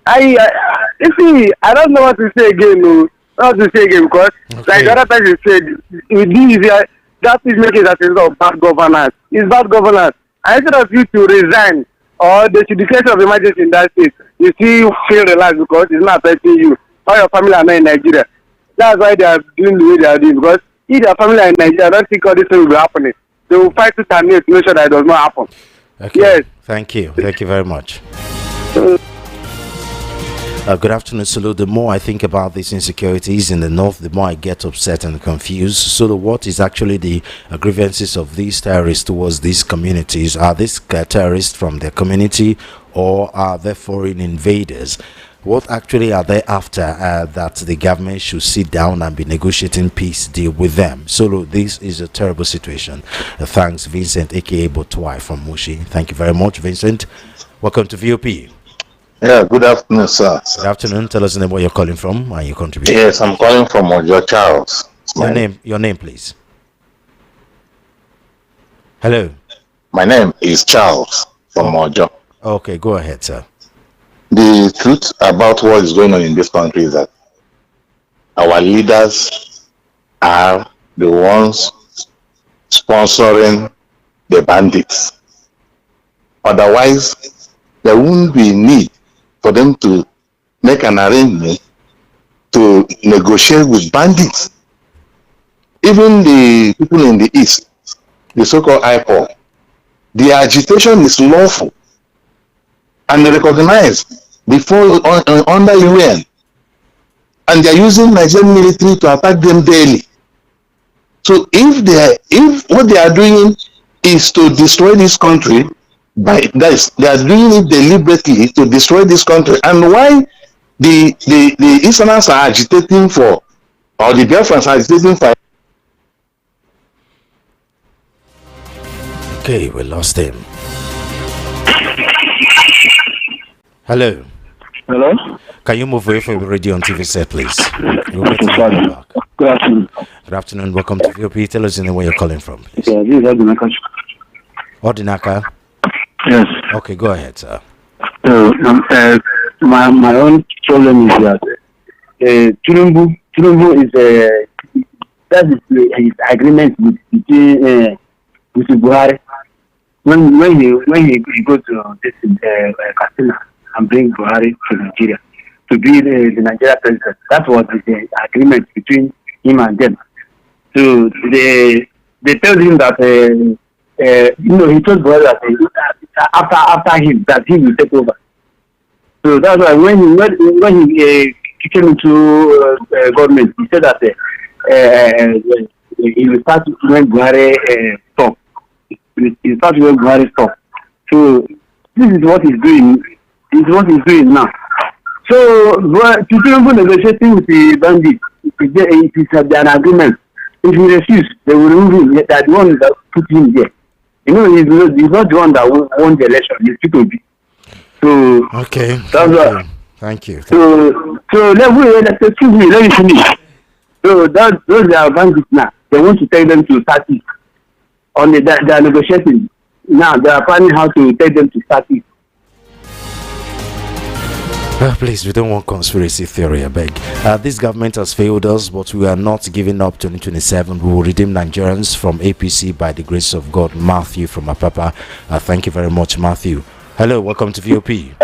I don't know what to say again. No, not to say again, because like the other person said, that is making that is of bad governance. It's bad governance. And instead of you to resign or they should declare of emergency in that state, you still feel relaxed because it's not affecting you. All your family are not in Nigeria. That's why they are doing the way they are doing. Because if their family are in Nigeria, I don't think all this thing will be happening. They will fight to terminate to make sure that it does not happen. Okay. Yes. Thank you. Thank you very much. Good afternoon, Solo. The more I think about these insecurities in the north, the more I get upset and confused. So, what is actually the grievances of these terrorists towards these communities? Are these terrorists from their community, or are they foreign invaders? What actually are they after that the government should sit down and be negotiating peace deal with them? So this is a terrible situation. Thanks, Vincent, aka Botwai from Mushi. Thank you very much, Vincent. Welcome to VOP. Yeah, good afternoon, sir. Good afternoon. Tell us the name where you're calling from and your contribution. Yes, I'm calling from Ojo Charles. Your name, please. Hello. My name is Charles from Ojo. Okay, go ahead, sir. The truth about what is going on in this country is that our leaders are the ones sponsoring the bandits. Otherwise, there won't be need for them to make an arrangement to negotiate with bandits. Even the people in the east, the so-called IPOB, the agitation is lawful and recognized before under UN, and they are using Nigerian military to attack them daily. So if what they are doing is to destroy this country, by that they are doing it deliberately to destroy this country. And why the Easterners are agitating for, or the Biafrans are agitating for? Okay, we lost him. Hello. Hello? Can you move away from the radio and TV set, please? We'll get Okay, you back. Good afternoon. Good afternoon. Welcome to VOP. Tell us where you're calling from, please. Yeah, this is Odinaka. Ordinaka. Yes. Okay, go ahead, sir. My own problem is that Tinubu is that is his agreement with Buhari. When he go to this Katsina and bring Buhari to Nigeria to be the Nigeria president, that was the agreement between him and them. So they told him that he told Buhari that after him that he will take over. So that's why when he came into government, he said that he will start when Buhari stop. He start when Buhari stop. So this is what he's doing. This is what he's doing now. So people negotiating with the bandits, it is an agreement. If he refuses, they will remove him. They are the one that put him there. You know, he's not the one that won the election. He's people. So okay, that's thank you. So excuse me, let me finish. So those are bandits now. They want to take them to start it. They are negotiating. Now they are planning how to take them to start it. Please, we don't want conspiracy theory, I beg. This government has failed us, but we are not giving up 2027. We will redeem Nigerians from APC by the grace of God. Matthew from Apapa. Thank you very much, Matthew. Hello, welcome to VOP.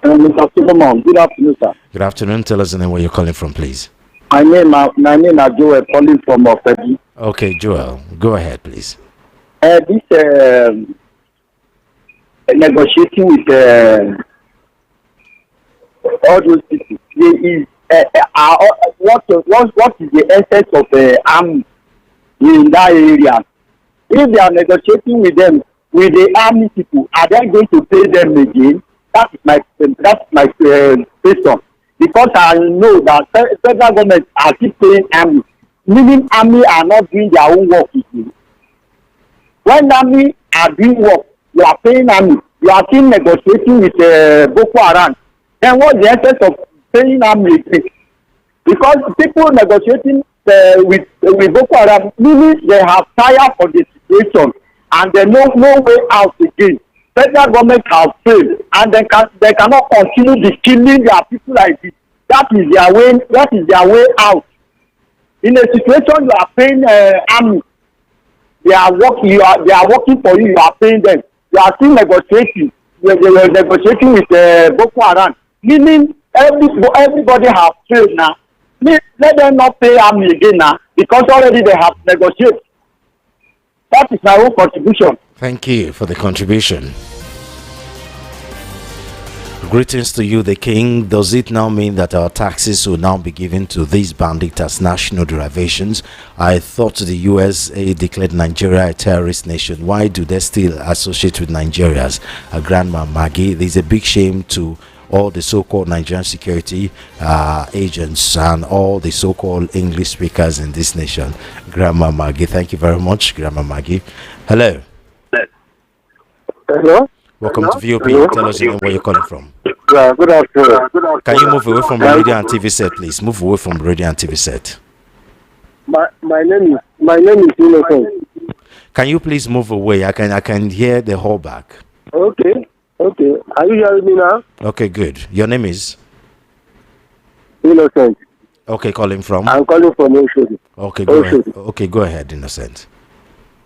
Mr. Solomon, good afternoon, sir. Good afternoon. Tell us the name where you're calling from, please. My name is Joel, calling from Ofedi. Okay, Joel, go ahead, please. This negotiating with all those people, what is the essence of the army in that area? If they are negotiating with them, with the army people, are they going to pay them again? That's my question. Because I know that federal government are keep paying army, meaning army are not doing their own work with you. When army are doing work, you are paying army. You are still negotiating with Boko Haram. Then what's the essence of paying army? Because people negotiating with Boko Haram, meaning they have tired for the situation and they know no way out again. Federal government have failed and they cannot continue be killing their people like this. That is their way out. In a situation you are paying army, they are working for you, you are paying them. You are still negotiating. They are negotiating with Boko Haram. Meaning everybody have failed now. Let them not pay army again now because already they have negotiated. That is my own contribution. Thank you for the contribution. Greetings to you, the king. Does it now mean that our taxes will now be given to these bandits as national derivations? I thought the USA declared Nigeria a terrorist nation. Why do they still associate with Nigerians? Grandma Maggie, there's a big shame to all the so-called Nigerian security agents and all the so-called English speakers in this nation. Grandma Maggie, thank you very much, Grandma Maggie. Hello. Hello. Welcome to VOP. Tell us where you're calling from. Good afternoon. Can you move away from the radio and TV set, please? Move away from the radio and TV set. My name is Innocent. Can you please move away? I can hear the whole back. Okay. Are you hearing me now? Okay, good. Your name is? Innocent. Okay, calling from? I'm calling from Oshodi. Okay, go ahead. Okay, go ahead, Innocent.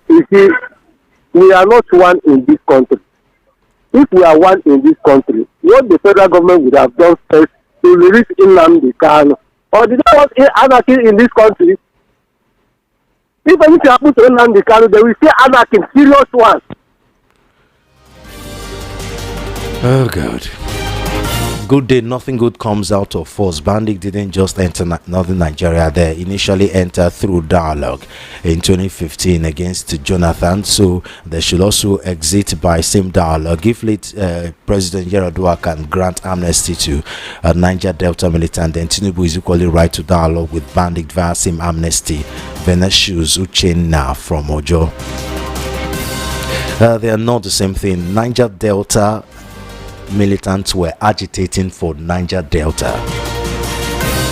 You see, we are not one in this country. If we are one in this country, what the federal government would have done first to release Nnamdi Kanu, or did they want anarchy in this country? If anything happens to Nnamdi Kanu, they will say anarchy, serious one. Oh God. Good day, nothing good comes out of force. Bandit didn't just enter northern Nigeria. They initially entered through dialogue in 2015 against Jonathan, so they should also exit by same dialogue. If late President Yaradua can grant amnesty to Niger Delta militant, then Tinubu is equally right to dialogue with Bandit via same amnesty. Venetius Uchenna from Ojo. They are not the same thing. Niger Delta militants were agitating for Niger Delta.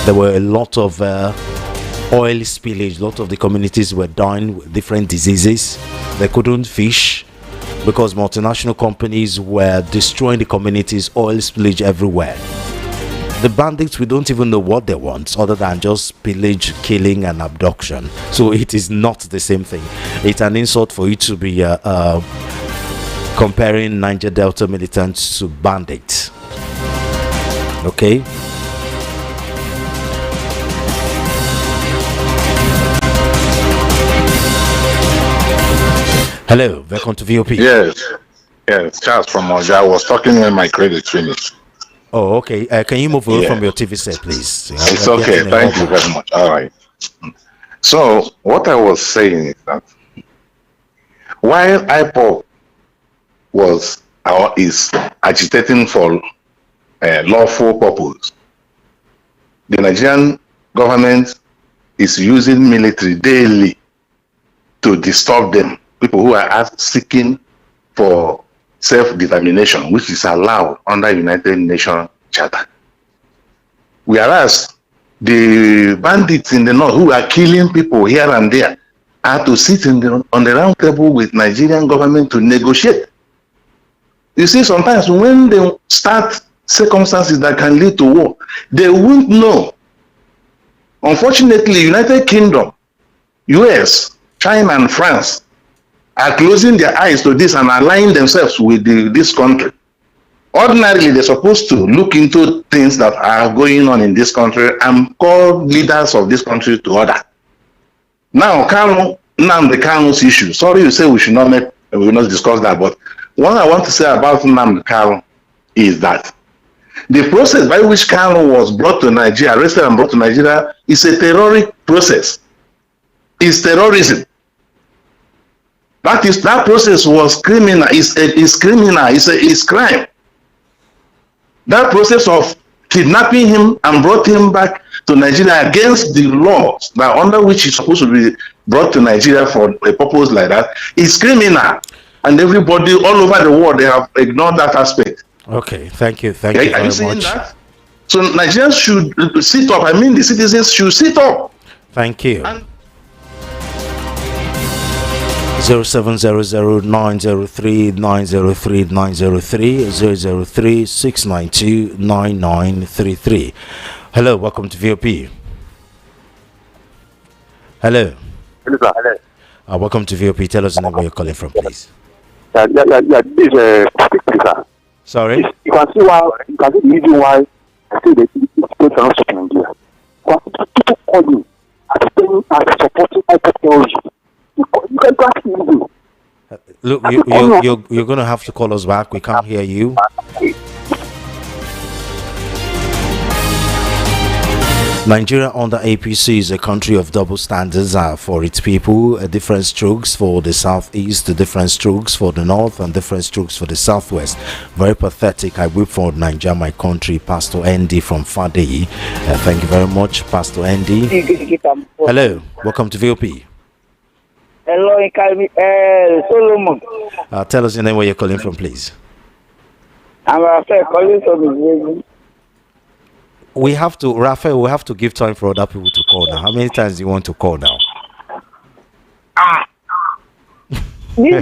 There were a lot of oil spillage. A lot of the communities were dying with different diseases. They couldn't fish because multinational companies were destroying the communities. Oil spillage everywhere. The bandits, we don't even know what they want other than just pillage, killing and abduction. So it is not the same thing. It's an insult for you to be comparing Niger Delta militants to bandits. Okay. Hello, welcome to VOP. Yes, Charles from Oja. I was talking when my credit finished. Oh, okay. Can you move away from your TV set, please? It's okay. Thank you very much. All right. So what I was saying is that while IPOB was or is agitating for lawful purpose, the Nigerian government is using military daily to disturb them. People who are seeking for self-determination, which is allowed under United Nations Charter. Whereas the bandits in the north who are killing people here and there are to sit on the round table with Nigerian government to negotiate. You see, sometimes when they start circumstances that can lead to war, they won't know. Unfortunately, United Kingdom, US, China and France are closing their eyes to this and aligning themselves with this country. Ordinarily, they're supposed to look into things that are going on in this country and call leaders of this country to order. Now, Nnamdi Kanu's issue. Sorry you say we will not discuss that, but what I want to say about Nnamdi Kanu is that the process by which Kanu was brought to Nigeria, arrested and brought to Nigeria, is a terrorist process. It's terrorism. That process was criminal. It's criminal. It's crime. That process of kidnapping him and brought him back to Nigeria against the laws that under which he's supposed to be brought to Nigeria for a purpose like that is criminal. And everybody all over the world, they have ignored that aspect. Okay, thank you very much. That? So Nigerians should sit up. I mean, the citizens should sit up. Thank you. 0700-903-903-903 Hello, welcome to VOP. Hello. Hello. Welcome to VOP. Tell us the name where you're calling from, please. This is Sorry? You can see the reason why I say that it's going to stop Nigeria. People call you as supporting hyper-terrorism. You can see the Look, you're going to have to call us back. We can't hear you. Nigeria under APC is a country of double standards for its people, different strokes for the southeast, different strokes for the north, and different strokes for the southwest. Very pathetic. I weep for Nigeria, my country. Pastor Andy from Fadei. Thank you very much, Pastor Andy. Hello, welcome to VOP. Hello, Solomon. Tell us your name, where you're calling from, please. I'm calling from the Raphael, we have to give time for other people to call now. How many times do you want to call now? issue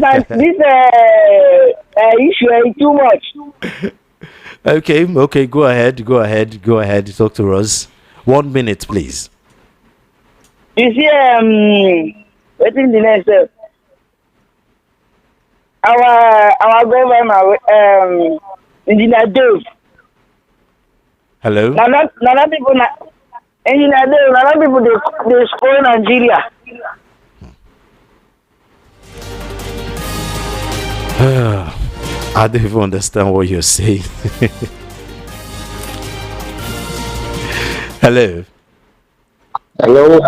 is too much. Okay, go ahead. Talk to us. 1 minute, please. You see, what is the next step? Our government, Engineer Dave. Hello. Nana people, Engineer Dave. Nana people they spoil Nigeria. I don't even understand what you're saying. Hello. Hello,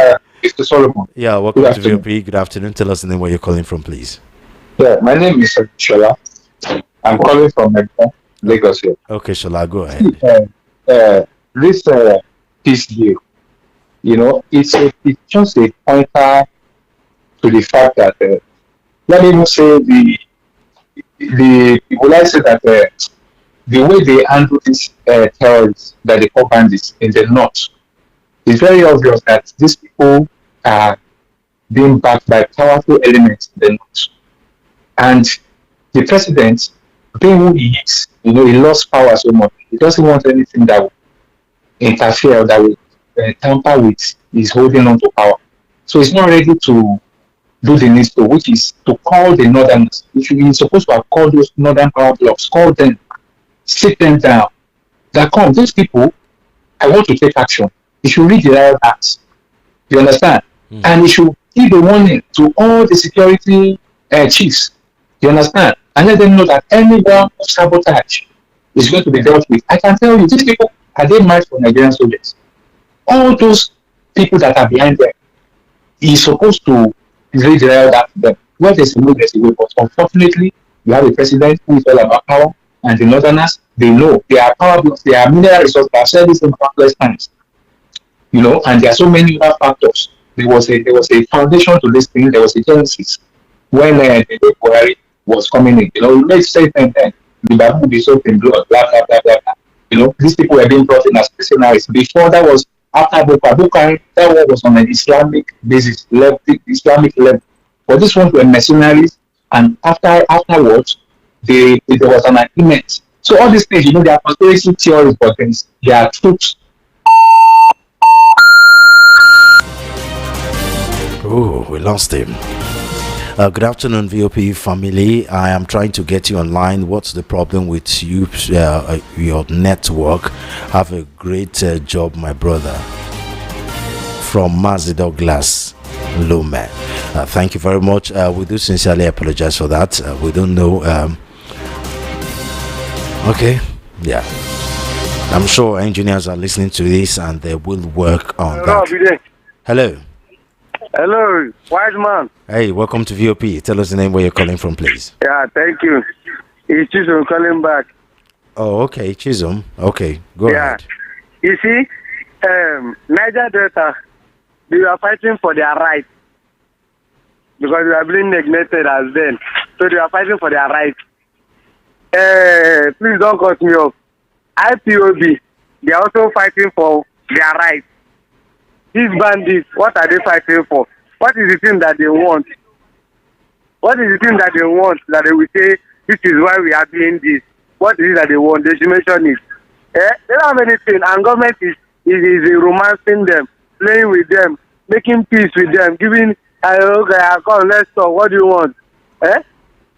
Mr. Solomon. Yeah, welcome to VOP. Good afternoon. Tell us the name where you're calling from, please. Yeah, my name is Shola. I'm calling from Lagos here. Okay, Shola, go ahead. This peace deal, it's just a pointer to the fact that let me even say will I say that the way they handle these terrorists that they call bandits in the north, it's very obvious that these people are being backed by powerful elements in the north. And the president, being who he is, he lost power so much. He doesn't want anything that will interfere, that will tamper with his holding on to power. So he's not ready to do the needful, which is to call the northerners. He's supposed to have called those northern power blocks, call them, sit them down. That come, these people, I want to take action. He should read the Riot Act. You understand? And he should give a warning to all the security chiefs. You understand? And let them know that anyone of sabotage is going to be dealt with. I can tell you, these people, are they married for Nigerian soldiers? All those people that are behind them, he's supposed to read the Riot Act to them. Where there's a will, there's a way. But unfortunately, you have a president who is all about power, and the northerners, they know they are power blocks, they are mineral resources. I've said this in countless times. And there are so many other factors. There was a foundation to this thing. There was a genesis when the Buhari was coming in. Let's say then the Bible will be soaked in blood, blah blah blah blah blah. These people were being brought in as mercenaries. Before that was after Boko Haram, that one was on an Islamic basis, Islamic level. But this ones were mercenaries, and afterwards, there was an agreement. So all these things, they are conspiracy theories, but they are truths. Oh, we lost him. Good afternoon, VOP family. I am trying to get you online. What's the problem with you, your network? Have a great job, my brother. From Mazda Douglas Lume. Thank you very much. We do sincerely apologize for that. We don't know. Okay, yeah. I'm sure engineers are listening to this and they will work on that. Hello. Hello, wise man. Hey, welcome to VOP. Tell us the name where you're calling from, please. Yeah, thank you. It's Chisholm calling back. Oh, okay, Chisholm. Okay, go ahead. You see, Niger Delta, they are fighting for their rights because they are being neglected as then. So they are fighting for their rights. Please don't cut me off. IPOB, they are also fighting for their rights. These bandits, what are they fighting for? What is the thing that they want? What is the thing that they want that they will say, this is why we are doing this? What is it that they want? They should mention it. They don't have anything, and government is romancing them, playing with them, making peace with them, giving, okay, come, let's talk, what do you want? So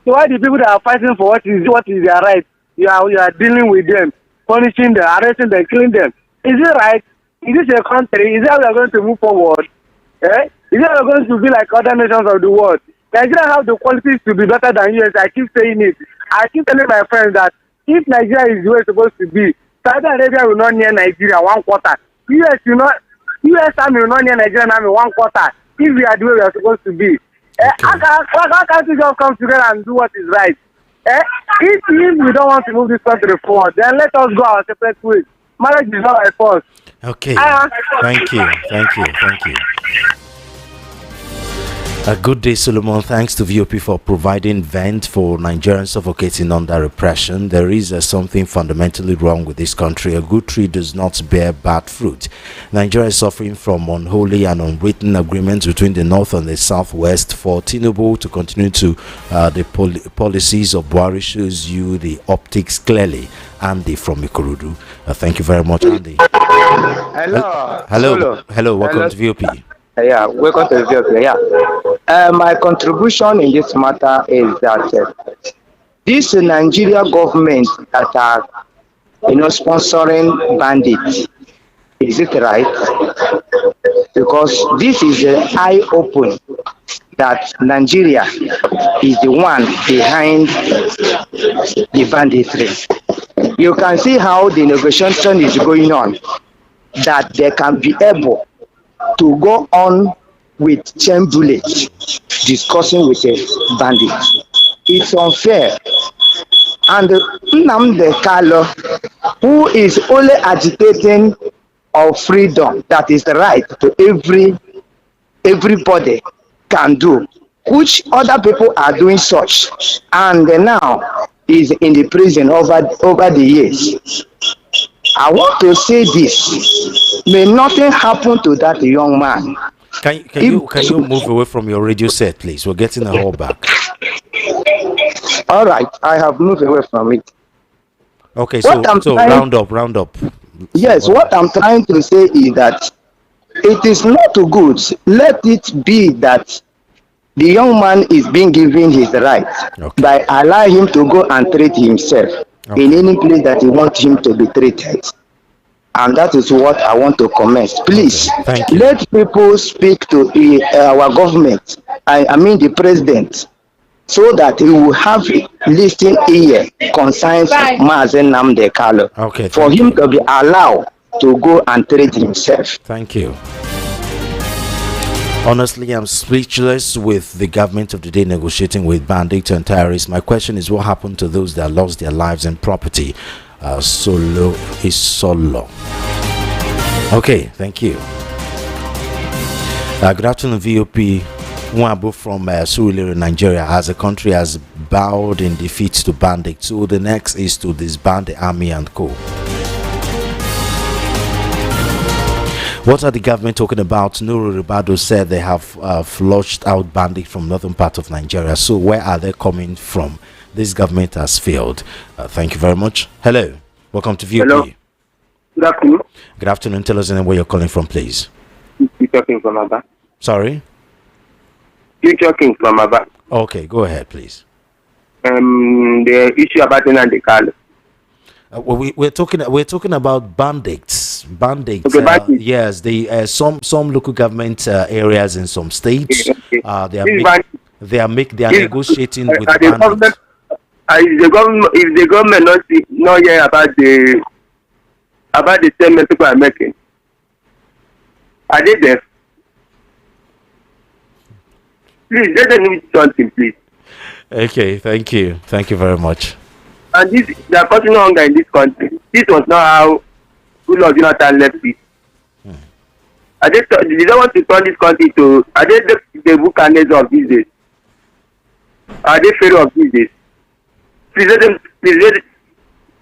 why the people that are fighting for what is their right? You are dealing with them, punishing them, arresting them, killing them. Is it right? Is this a country? Is that we are going to move forward? Is that we are going to be like other nations of the world? Nigeria have the qualities to be better than US. I keep saying it. I keep telling my friends that if Nigeria is where it's supposed to be, Saudi Arabia will not near Nigeria 1/4. US army will not near Nigeria army 1/4. If we are the way we are supposed to be. How can't we just come together and do what is right? If we don't want to move this country forward, then let us go our separate ways. Marriage is not by force. Okay. Thank you. A good day, Solomon. Thanks to VOP for providing vent for Nigerians suffocating under repression. There is something fundamentally wrong with this country. A good tree does not bear bad fruit. Nigeria is suffering from unholy and unwritten agreements between the North and the Southwest. For Tinubu to continue to the policies of Buhari shows you the optics clearly. Andy from Ikorodu. Thank you very much, Andy. Hello. Welcome to VOP. Yeah, welcome to the video. Yeah. My contribution in this matter is that this Nigeria government that are, sponsoring bandits, is it right? Because this is an eye open that Nigeria is the one behind the banditry. You can see how the negotiation is going on, that they can be able to go on with chain bullets discussing with a bandit. It's unfair. And Nnamdi Kanu, who is only agitating of freedom, that is the right to everybody can do, which other people are doing such, and now is in the prison over the years. I want to say this: may nothing happen to that young man. Can you move away from your radio set, please? We're getting a hold back. All right, I have moved away from it. Okay, so round up. Yes, what I'm trying to say is that it is not good. Let it be that the young man is being given his right by allowing him to go and treat himself in any place that he wants him to be treated. And that is what I want to comment. Please, let people speak to our government, I mean the president, so that he will have listening ear concerns Mazen Nnamdi Kanu, for him to be allowed to go and treat himself. Thank you. Honestly, I'm speechless with the government of the day negotiating with bandits and terrorists. My question is, what happened to those that lost their lives and property? Solo is solo. Okay, thank you. Good afternoon, VOP. Wabu from Surulere, Nigeria. As a country has bowed in defeat to bandits, so the next is to disband the army and co. What are the government talking about? Nuru Ribado said they have flushed out bandits from northern part of Nigeria. So where are they coming from? This government has failed. Thank you very much. Hello. Welcome to VOP. Hello. Good afternoon. Good afternoon. Tell us where you're calling from, please. You're talking from Aba. Sorry? You're talking from Aba. Okay, go ahead, please. The issue about Nnamdi Kanu. We're talking about bandits. Bandits. Okay, bandits. Yes, the some local government areas in some states. They are negotiating with bandits. If the government not hear about the statement people are making, are they there? Please let them do something, please. Okay, thank you very much. And they are causing hunger in this country. This was not how good Lord Jonathan left it. They don't want to turn this country to. Are they the buccaneers of these days? Are they pharaoh of these days? Please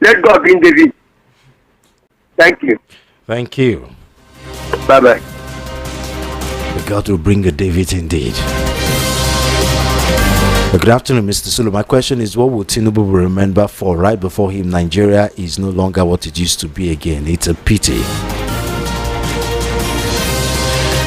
let God bring David. Thank you. Thank you. Bye bye. God will bring a David indeed. Good afternoon, Mr. Sulu. My question is, what will Tinubu remember for? Right before him, Nigeria is no longer what it used to be again. It's a pity.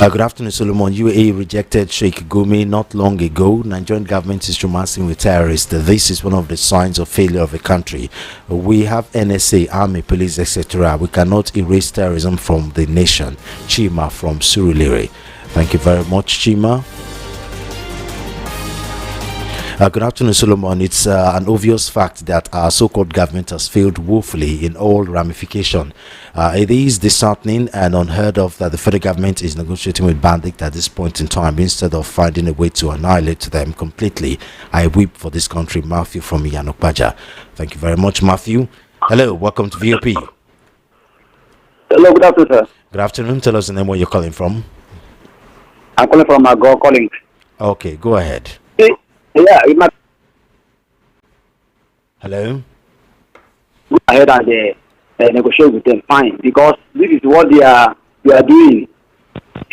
Good afternoon, Solomon. UAE rejected Sheikh Gumi not long ago. Nigerian government is romancing with terrorists. This is one of the signs of failure of a country. We have NSA, army, police, etc. We cannot erase terrorism from the nation. Chima from Surulere. Thank you very much, Chima. Good afternoon, Solomon. It's an obvious fact that our so-called government has failed woefully in all ramifications. It is disheartening and unheard of that the federal government is negotiating with bandits at this point in time instead of finding a way to annihilate them completely. I weep for this country. Matthew from Yanokbaja. Thank you very much, Matthew. Hello, welcome to VOP. Hello, good afternoon, sir. Good afternoon. Tell us the name where you're calling from. I'm calling from Agor calling. Okay, go ahead. Yeah, it might Hello? go ahead and negotiate with them, fine, because this is what they are doing.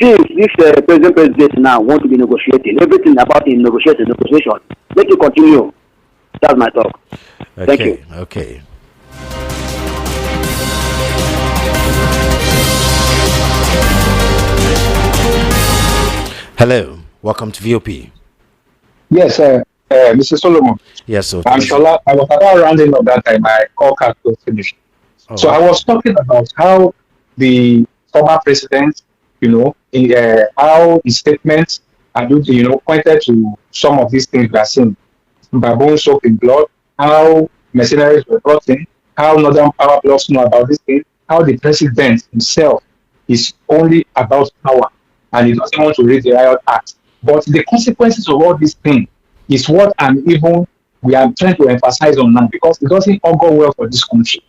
Since this president now want to be negotiating, everything about him negotiation, let you continue. That's my talk. Okay, Thank you. okay. Hello, welcome to VOP. Yes, Mr. Solomon. Yes, sir. I'm sure I was about rounding up that time. My call card was finished. So I was talking about how the former president, how his statements and pointed to some of these things we are seeing. Baboon soaked in blood, how mercenaries were brought in, how Northern Power Blocks know about this thing, how the president himself is only about power and he doesn't want to read the Riot Act. But the consequences of all these things is what we are trying to emphasize on now, because it doesn't all go well for this country.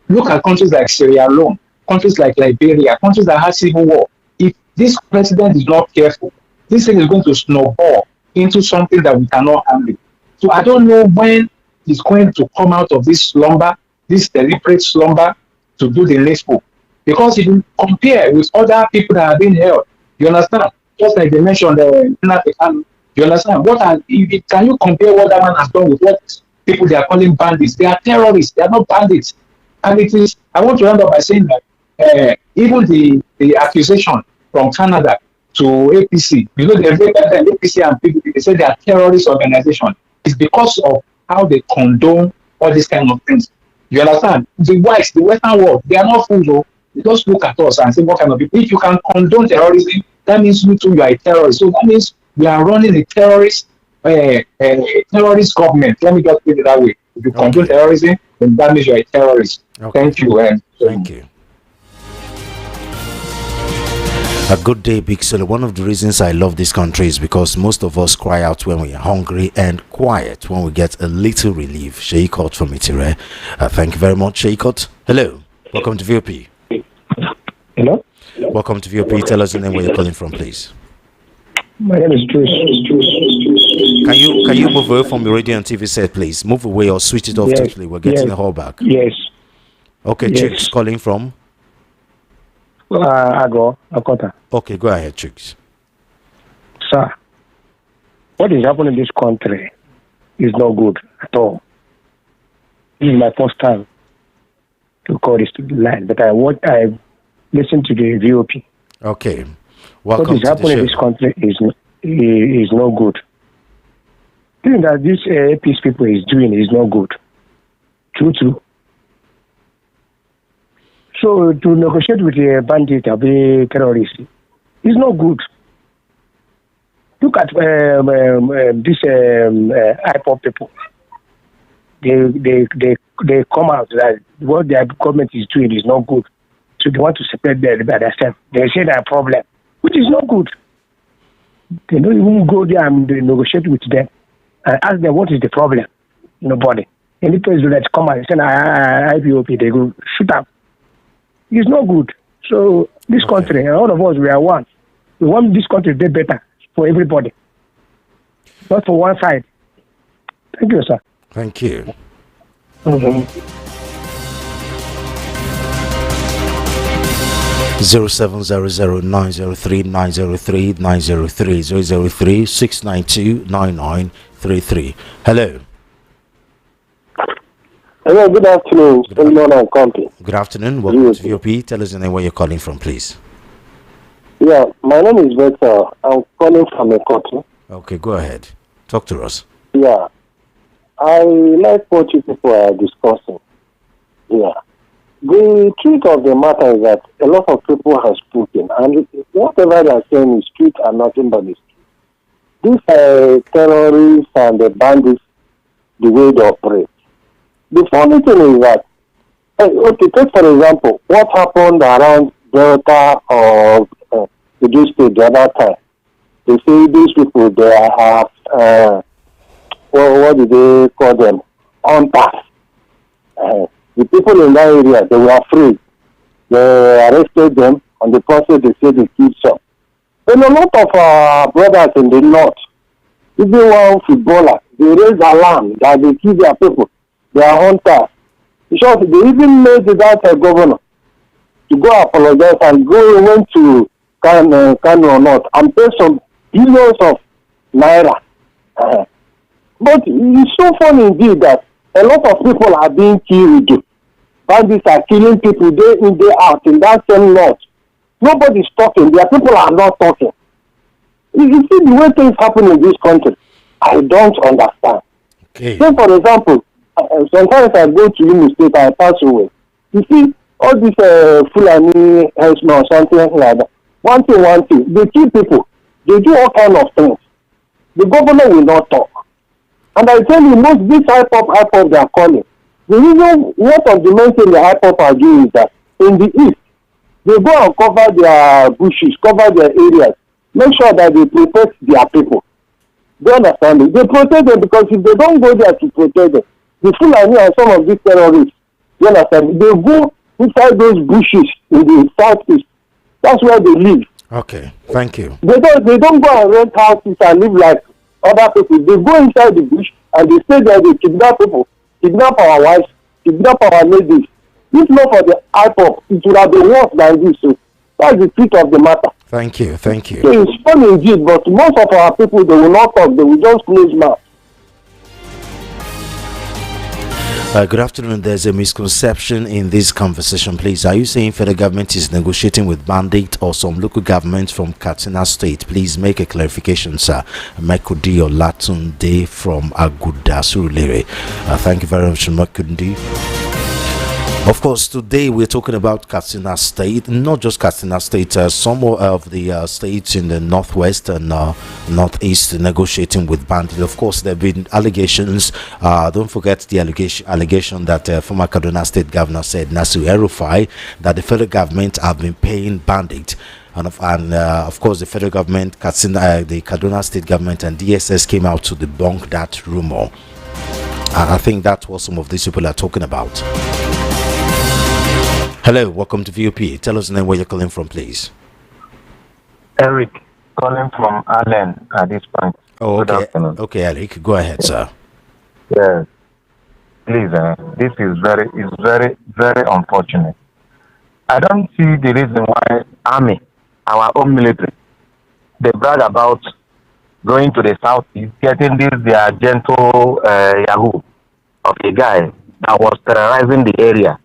Look at countries like Sierra Leone, countries like Liberia, countries that have civil war. If this president is not careful, this thing is going to snowball into something that we cannot handle. So I don't know when he's going to come out of this slumber, this deliberate slumber, to do the needful. Because if you compare with other people that have been held, you understand? Just like they mentioned, you understand? Can you compare what that man has done with what people they are calling bandits? They are terrorists. They are not bandits. And I want to end up by saying that even the accusation from Canada to APC, they rated them, APC and PDP, they say they are terrorist organization. It's because of how they condone all these kind of things. You understand? The whites, the Western world, they are not fools. They just look at us and say, what kind of people? If you can condone terrorism, that means you too, you are a terrorist. So that means we are running a terrorist government. Let me just put it that way. If you condone terrorism, then that means you are a terrorist. Okay. Thank you. Thank you. A good day, Big Solo. One of the reasons I love this country is because most of us cry out when we are hungry and quiet when we get a little relief. Sheikot from Itire. Thank you very much, Sheikot. Hello. Welcome to VOP. Hello. Welcome to VOP. Tell us the name where you're calling from, please. My name is Juice. Can you move away from the radio and TV set, please? Move away or switch it off totally. We're getting the whole back. Yes. Okay, Yes. Chicks calling from? Akota. Okay, go ahead, Chicks. Sir, what is happening in this country is not good at all. This is my first time to call this to the line, but I listened to the VOP. Okay. Welcome what is happening in this country is not good. The thing that this peace people is doing is not good. True. So to negotiate with a bandit or be terrorist is not good. Look at this IPOP people. They come out that what their government is doing is not good. So they want to separate themselves. They say that problem, which is not good. They don't even go there and negotiate with them and ask them what is the problem. Nobody. Any president that come and say IPOP, they go shoot up. It's not good. So this country, all of us, we are one. We want this country to be better for everybody, not for one side. Thank you, sir. Thank you. Mm-hmm. 0700903903903 Hello, good afternoon. Solomon and Company. Good afternoon. Welcome to VOP. Tell us the name where you're calling from, please. Yeah, my name is Victor. I'm calling from a country. Okay, go ahead. Talk to us. Yeah, I like what you people are discussing. Yeah. The truth of the matter is that a lot of people have spoken, and whatever they are saying is truth and nothing but the truth. These terrorists and the bandits, the way they operate. The funny thing is that, okay, take for example, what happened around Delta or the state the other time. They say these people, they have, what do they call them? Hunters. The people in that area, they were afraid. They arrested them. On the process, they said they killed some. Then a lot of our brothers in the north, Even one footballer, they raise alarm that they kill their people, their hunters. In short, they even made that governor to go apologize and go went to Kano or not and pay some billions of naira. But it's so funny indeed that a lot of people are being killed. Bandits are killing people day in, day out in that same north. Nobody's talking. Their people are not talking. You see the way things happen in this country. I don't understand. Okay. So, for example, sometimes I go to Imo State and I pass away. You see, all these Fulani herdsmen or something like that. One thing, they kill people. They do all kind of things. The governor will not talk. And I tell you, most this hype-up they are calling. The reason what of the main thing the hype-up are doing is that in the east, they go and cover their bushes, cover their areas, make sure that they protect their people. They understand it. They protect them because if they don't go there to protect them, the Fulani and some of these terrorists, you understand, they go inside those bushes in the southeast. That's where they live. Okay, thank you. They don't go and rent houses and live like other people. They go inside the bush and they stay there, they kidnap people, kidnap our wives, kidnap our ladies. If not for the hype-up, it would have been worse than this. So that's the truth of the matter. Thank you. So it's funny indeed, but most of our people, they will not talk. They will just close mouth. Good afternoon. There's a misconception in this conversation, please. Are you saying federal government is negotiating with Bandits or some local government from Katsina State? Please make a clarification, sir. Mekudi Olatunde from Aguda Surulere. Thank you very much, Mekudi. Of course, today we're talking about Katsina State, not just Katsina State, some of the states in the northwest and northeast negotiating with Bandits. Of course, there have been allegations. Don't forget the allegation that former Kaduna State Governor said, Nasu El-Rufai, that the federal government have been paying Bandits. And of course, the federal government, the Kaduna State government and DSS came out to debunk that rumor. And I think that's what some of these people are talking about. Hello, welcome to VOP. Tell us the name, where you're calling from, please. Eric, calling from Allen at this point. Oh, okay. Okay, Eric, go ahead, sir. Yes. Please, this is very, very unfortunate. I don't see the reason why Army, our own military, they brag about going to the southeast, getting their gentle Yahoo of a guy that was terrorizing the area.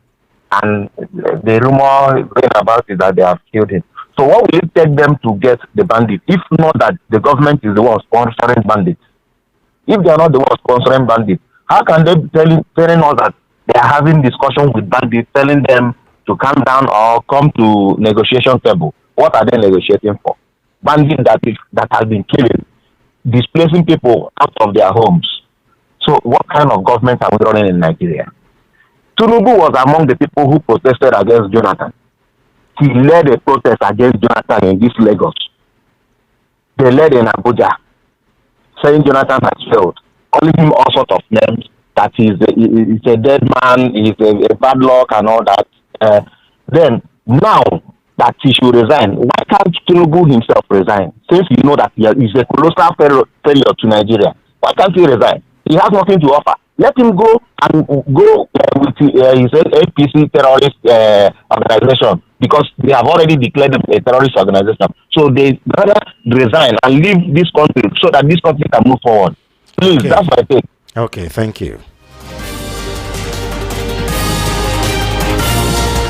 And the rumor going about is that they have killed him. So what will it take them to get the bandits, if not that the government is the one sponsoring bandits? If they are not the one sponsoring bandits, how can they telling us that they are having discussion with bandits, telling them to calm down or come to negotiation table? What are they negotiating for? Bandits that have been killing, displacing people out of their homes. So what kind of government are we running in Nigeria? Tinubu was among the people who protested against Jonathan. He led a protest against Jonathan in this Lagos. They led in Abuja, saying Jonathan has failed, calling him all sorts of names, that he's a dead man, he's a bad luck and all that. Then, now that he should resign, why can't Tinubu himself resign? Since you know that he is a colossal failure to Nigeria, why can't he resign? He has nothing to offer. Let him go and go with his APC terrorist organization, because they have already declared them a terrorist organization. So they rather resign and leave this country so that this country can move forward. Please, okay. That's my take. Okay, thank you.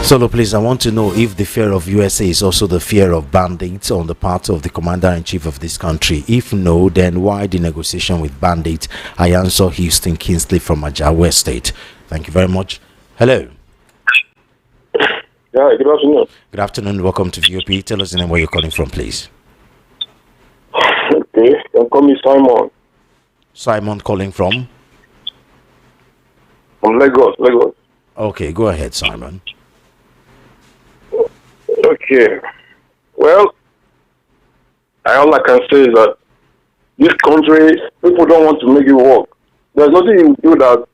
Solo, please, I want to know if the fear of USA is also the fear of bandits on the part of the commander-in-chief of this country. If no, then why the negotiation with bandits? I answer Houston Kingsley from Ajawa State. Thank you very much. Hello. Yeah, good afternoon. Good afternoon. Welcome to VOP. Tell us the name, where you're calling from, please. Okay, you call me Simon. Simon calling from? From Lagos. Okay, go ahead, Simon. Okay. Well, all I can say is that this country, people don't want to make it work. There's nothing you do that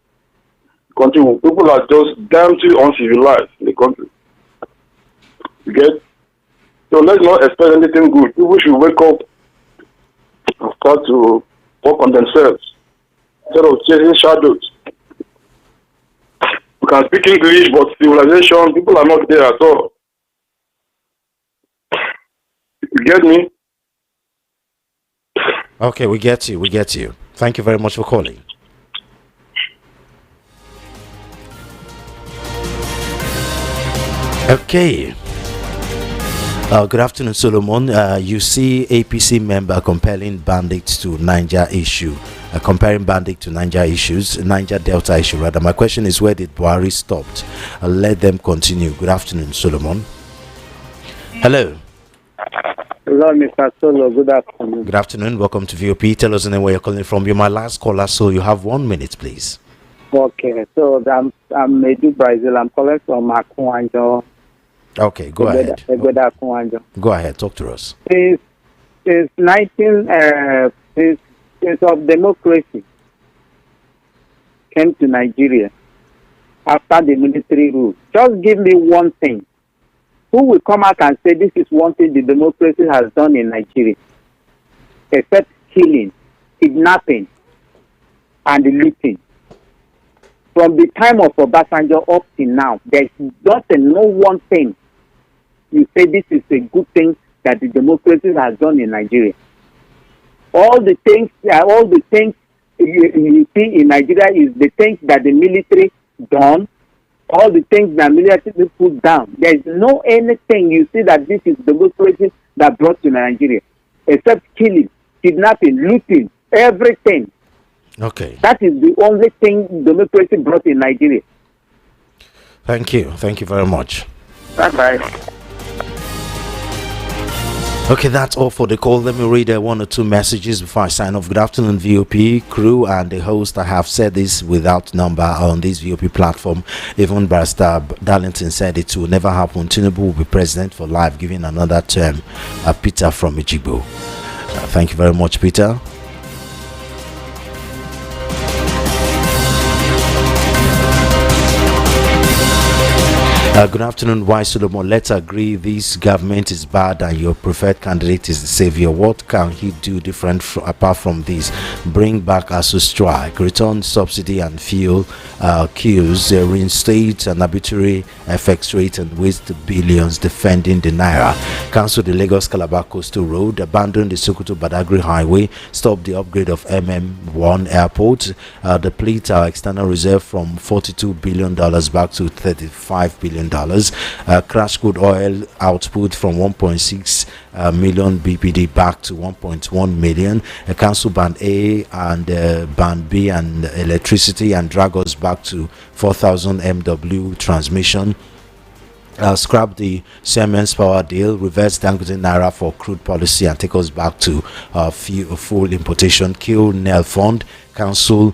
country. People are just damn too uncivilized in the country. You get? So let's not expect anything good. People should wake up and start to work on themselves instead of chasing shadows. We can speak English, but civilization, people are not there at all. You get me? Okay, we get you. We get you. Thank you very much for calling. Okay. Good afternoon, Solomon. You see APC member compelling Bandits to Niger issue. Comparing Bandit to Niger issues, Niger Delta issue rather. My question is, where did Buhari stopped? Let them continue. Good afternoon, Solomon. Hello. Hello, Mr. Solo. Good afternoon. Good afternoon. Welcome to VOP. Tell us where you're calling from. You're my last caller, so you have 1 minute, please. Okay, so I'm Medu Brazil. I'm calling from Akuanjo. Okay, go ahead. Go ahead. Talk to us. Since of democracy came to Nigeria after the military rule. Just give me one thing. Who will come out and say this is one thing the democracy has done in Nigeria? Except killing, kidnapping, and looting. From the time of Obasanjo up to now, there's not no one thing you say this is a good thing that the democracy has done in Nigeria. All the things you see in Nigeria is the things that the military done, all the things that military put down. There is no anything you see that this is democracy that brought to Nigeria, except killing, kidnapping, looting, everything. Okay. That is the only thing democracy brought in Nigeria. Thank you. Thank you very much. Bye-bye. Okay, that's all for the call. Let me read one or two messages before I sign off. Good afternoon, VOP crew and the host. I have said this without number on this VOP platform. Even Barrister Darlington said it will never happen. Tinubu will be president for life, giving another term. Peter from Ijibo. Thank you very much, Peter. Good afternoon, why Solomon? Let's agree this government is bad and your preferred candidate is the savior. What can he do different apart from this? Bring back ASU strike, return subsidy and fuel queues, reinstate an arbitrary FX rate and waste billions defending the Naira. Cancel the Lagos Calabar Coastal Road, abandon the Sokoto Badagry Highway, stop the upgrade of MM1 airport, deplete our external reserve from $42 billion back to $35 billion. Crash crude oil output from 1.6 million BPD back to 1.1 million. Cancel band A and band B and electricity and drag us back to 4,000 MW transmission. Scrap the Siemens power deal, reverse Dangote Naira for crude policy and take us back to full importation. Kill Nel Fund, cancel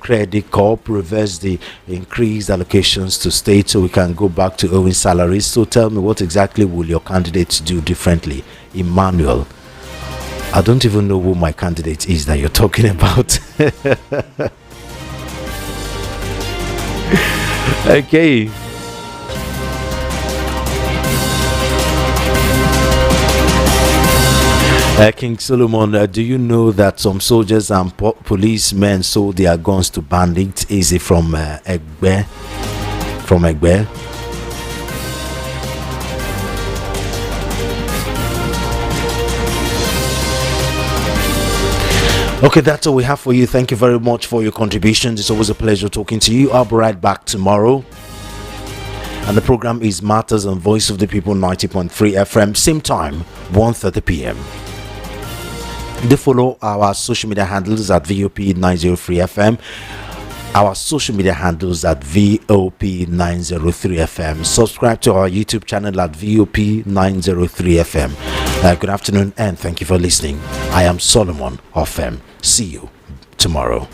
Credit Corp, reverse the increased allocations to states so we can go back to owing salaries. So tell me, what exactly will your candidates do differently? Emmanuel, I don't even know who my candidate is that you're talking about. Okay. King Solomon, do you know that some soldiers and policemen sold their guns to bandits? Is it from Egbe? From Egbe? Okay, that's all we have for you. Thank you very much for your contributions. It's always a pleasure talking to you. I'll be right back tomorrow. And the program is Matters on Voice of the People 90.3 FM, same time, 1:30 p.m. Do follow our social media handles at VOP903FM, our social media handles at VOP903FM. Subscribe to our YouTube channel at VOP903FM. Good afternoon and thank you for listening. I am Solomon of See you tomorrow.